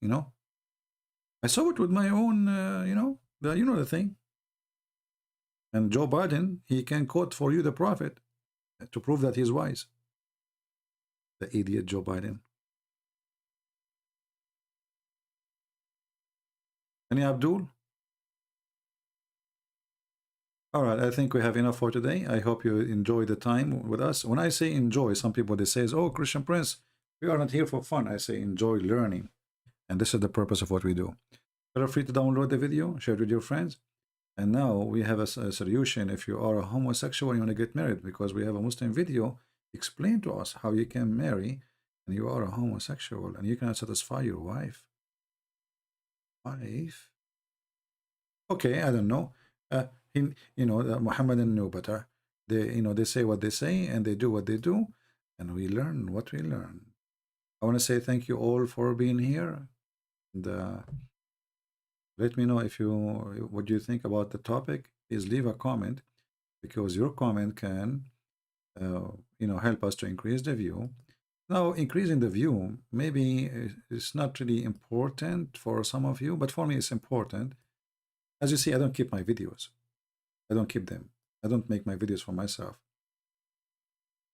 You know? I saw it with my own, you know the thing. And Joe Biden, he can quote for you the prophet to prove that he's wise. The idiot Joe Biden. Any Abdul? All right, I think we have enough for today. I hope you enjoy the time with us. When I say enjoy, some people they say, oh, Christian Prince, we are not here for fun. I say enjoy learning. And this is the purpose of what we do. Feel free to download the video, share it with your friends. And now we have a solution if you are a homosexual and you want to get married, because we have a Muslim video explain to us how you can marry and you are a homosexual and you cannot satisfy your wife. Okay, I don't know. Muhammad and know better. They say what they say and they do what they do, and we learn what we learn. I want to say thank you all for being here, and let me know what you think about the topic. Please leave a comment, because your comment can help us to increase the view. Now, increasing the view maybe it's not really important for some of you, but for me it's important. As you see, I don't keep my videos. I don't keep them. I don't make my videos for myself.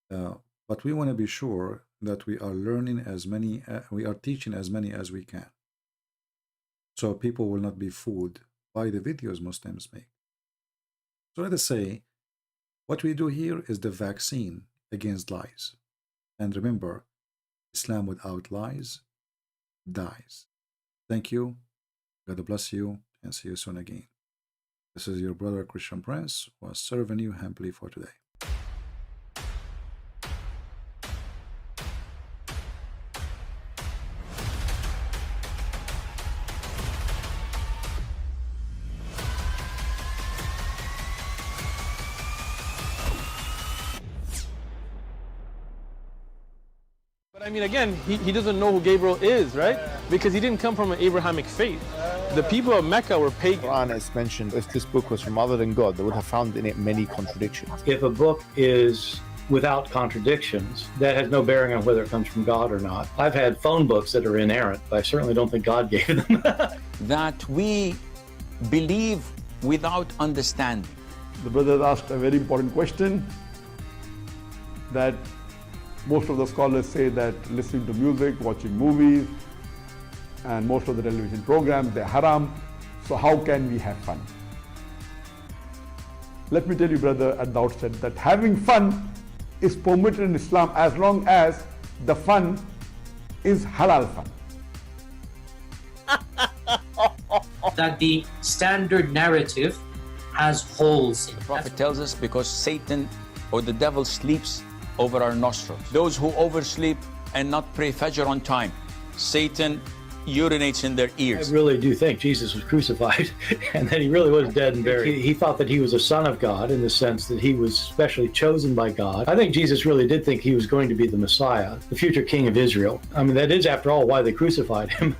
But we want to be sure that we are learning as many, we are teaching as many as we can. So people will not be fooled by the videos Muslims make. So let us say, what we do here is the vaccine against lies. And remember, Islam without lies dies. Thank you. God bless you, and see you soon again. This is your brother Christian Prince, who was serving you humbly for today. I mean, again, he doesn't know who Gabriel is, right? Because he didn't come from an Abrahamic faith. The people of Mecca were pagan. Quran has mentioned if this book was from other than God, they would have found in it many contradictions. If a book is without contradictions, that has no bearing on whether it comes from God or not. I've had phone books that are inerrant, but I certainly don't think God gave them. That we believe without understanding. The brother asked a very important question, that most of the scholars say that listening to music, watching movies, and most of the television programs, they're haram. So how can we have fun? Let me tell you, brother, at the outset, that having fun is permitted in Islam as long as the fun is halal fun. That the standard narrative has holes in it. The Prophet tells us because Satan or the devil sleeps over our nostrils. Those who oversleep and not pray Fajr on time, Satan urinates in their ears. I really do think Jesus was crucified and that he really was dead and buried. He thought that he was a son of God in the sense that he was specially chosen by God. I think Jesus really did think he was going to be the Messiah, the future king of Israel. I mean, that is, after all, why they crucified him.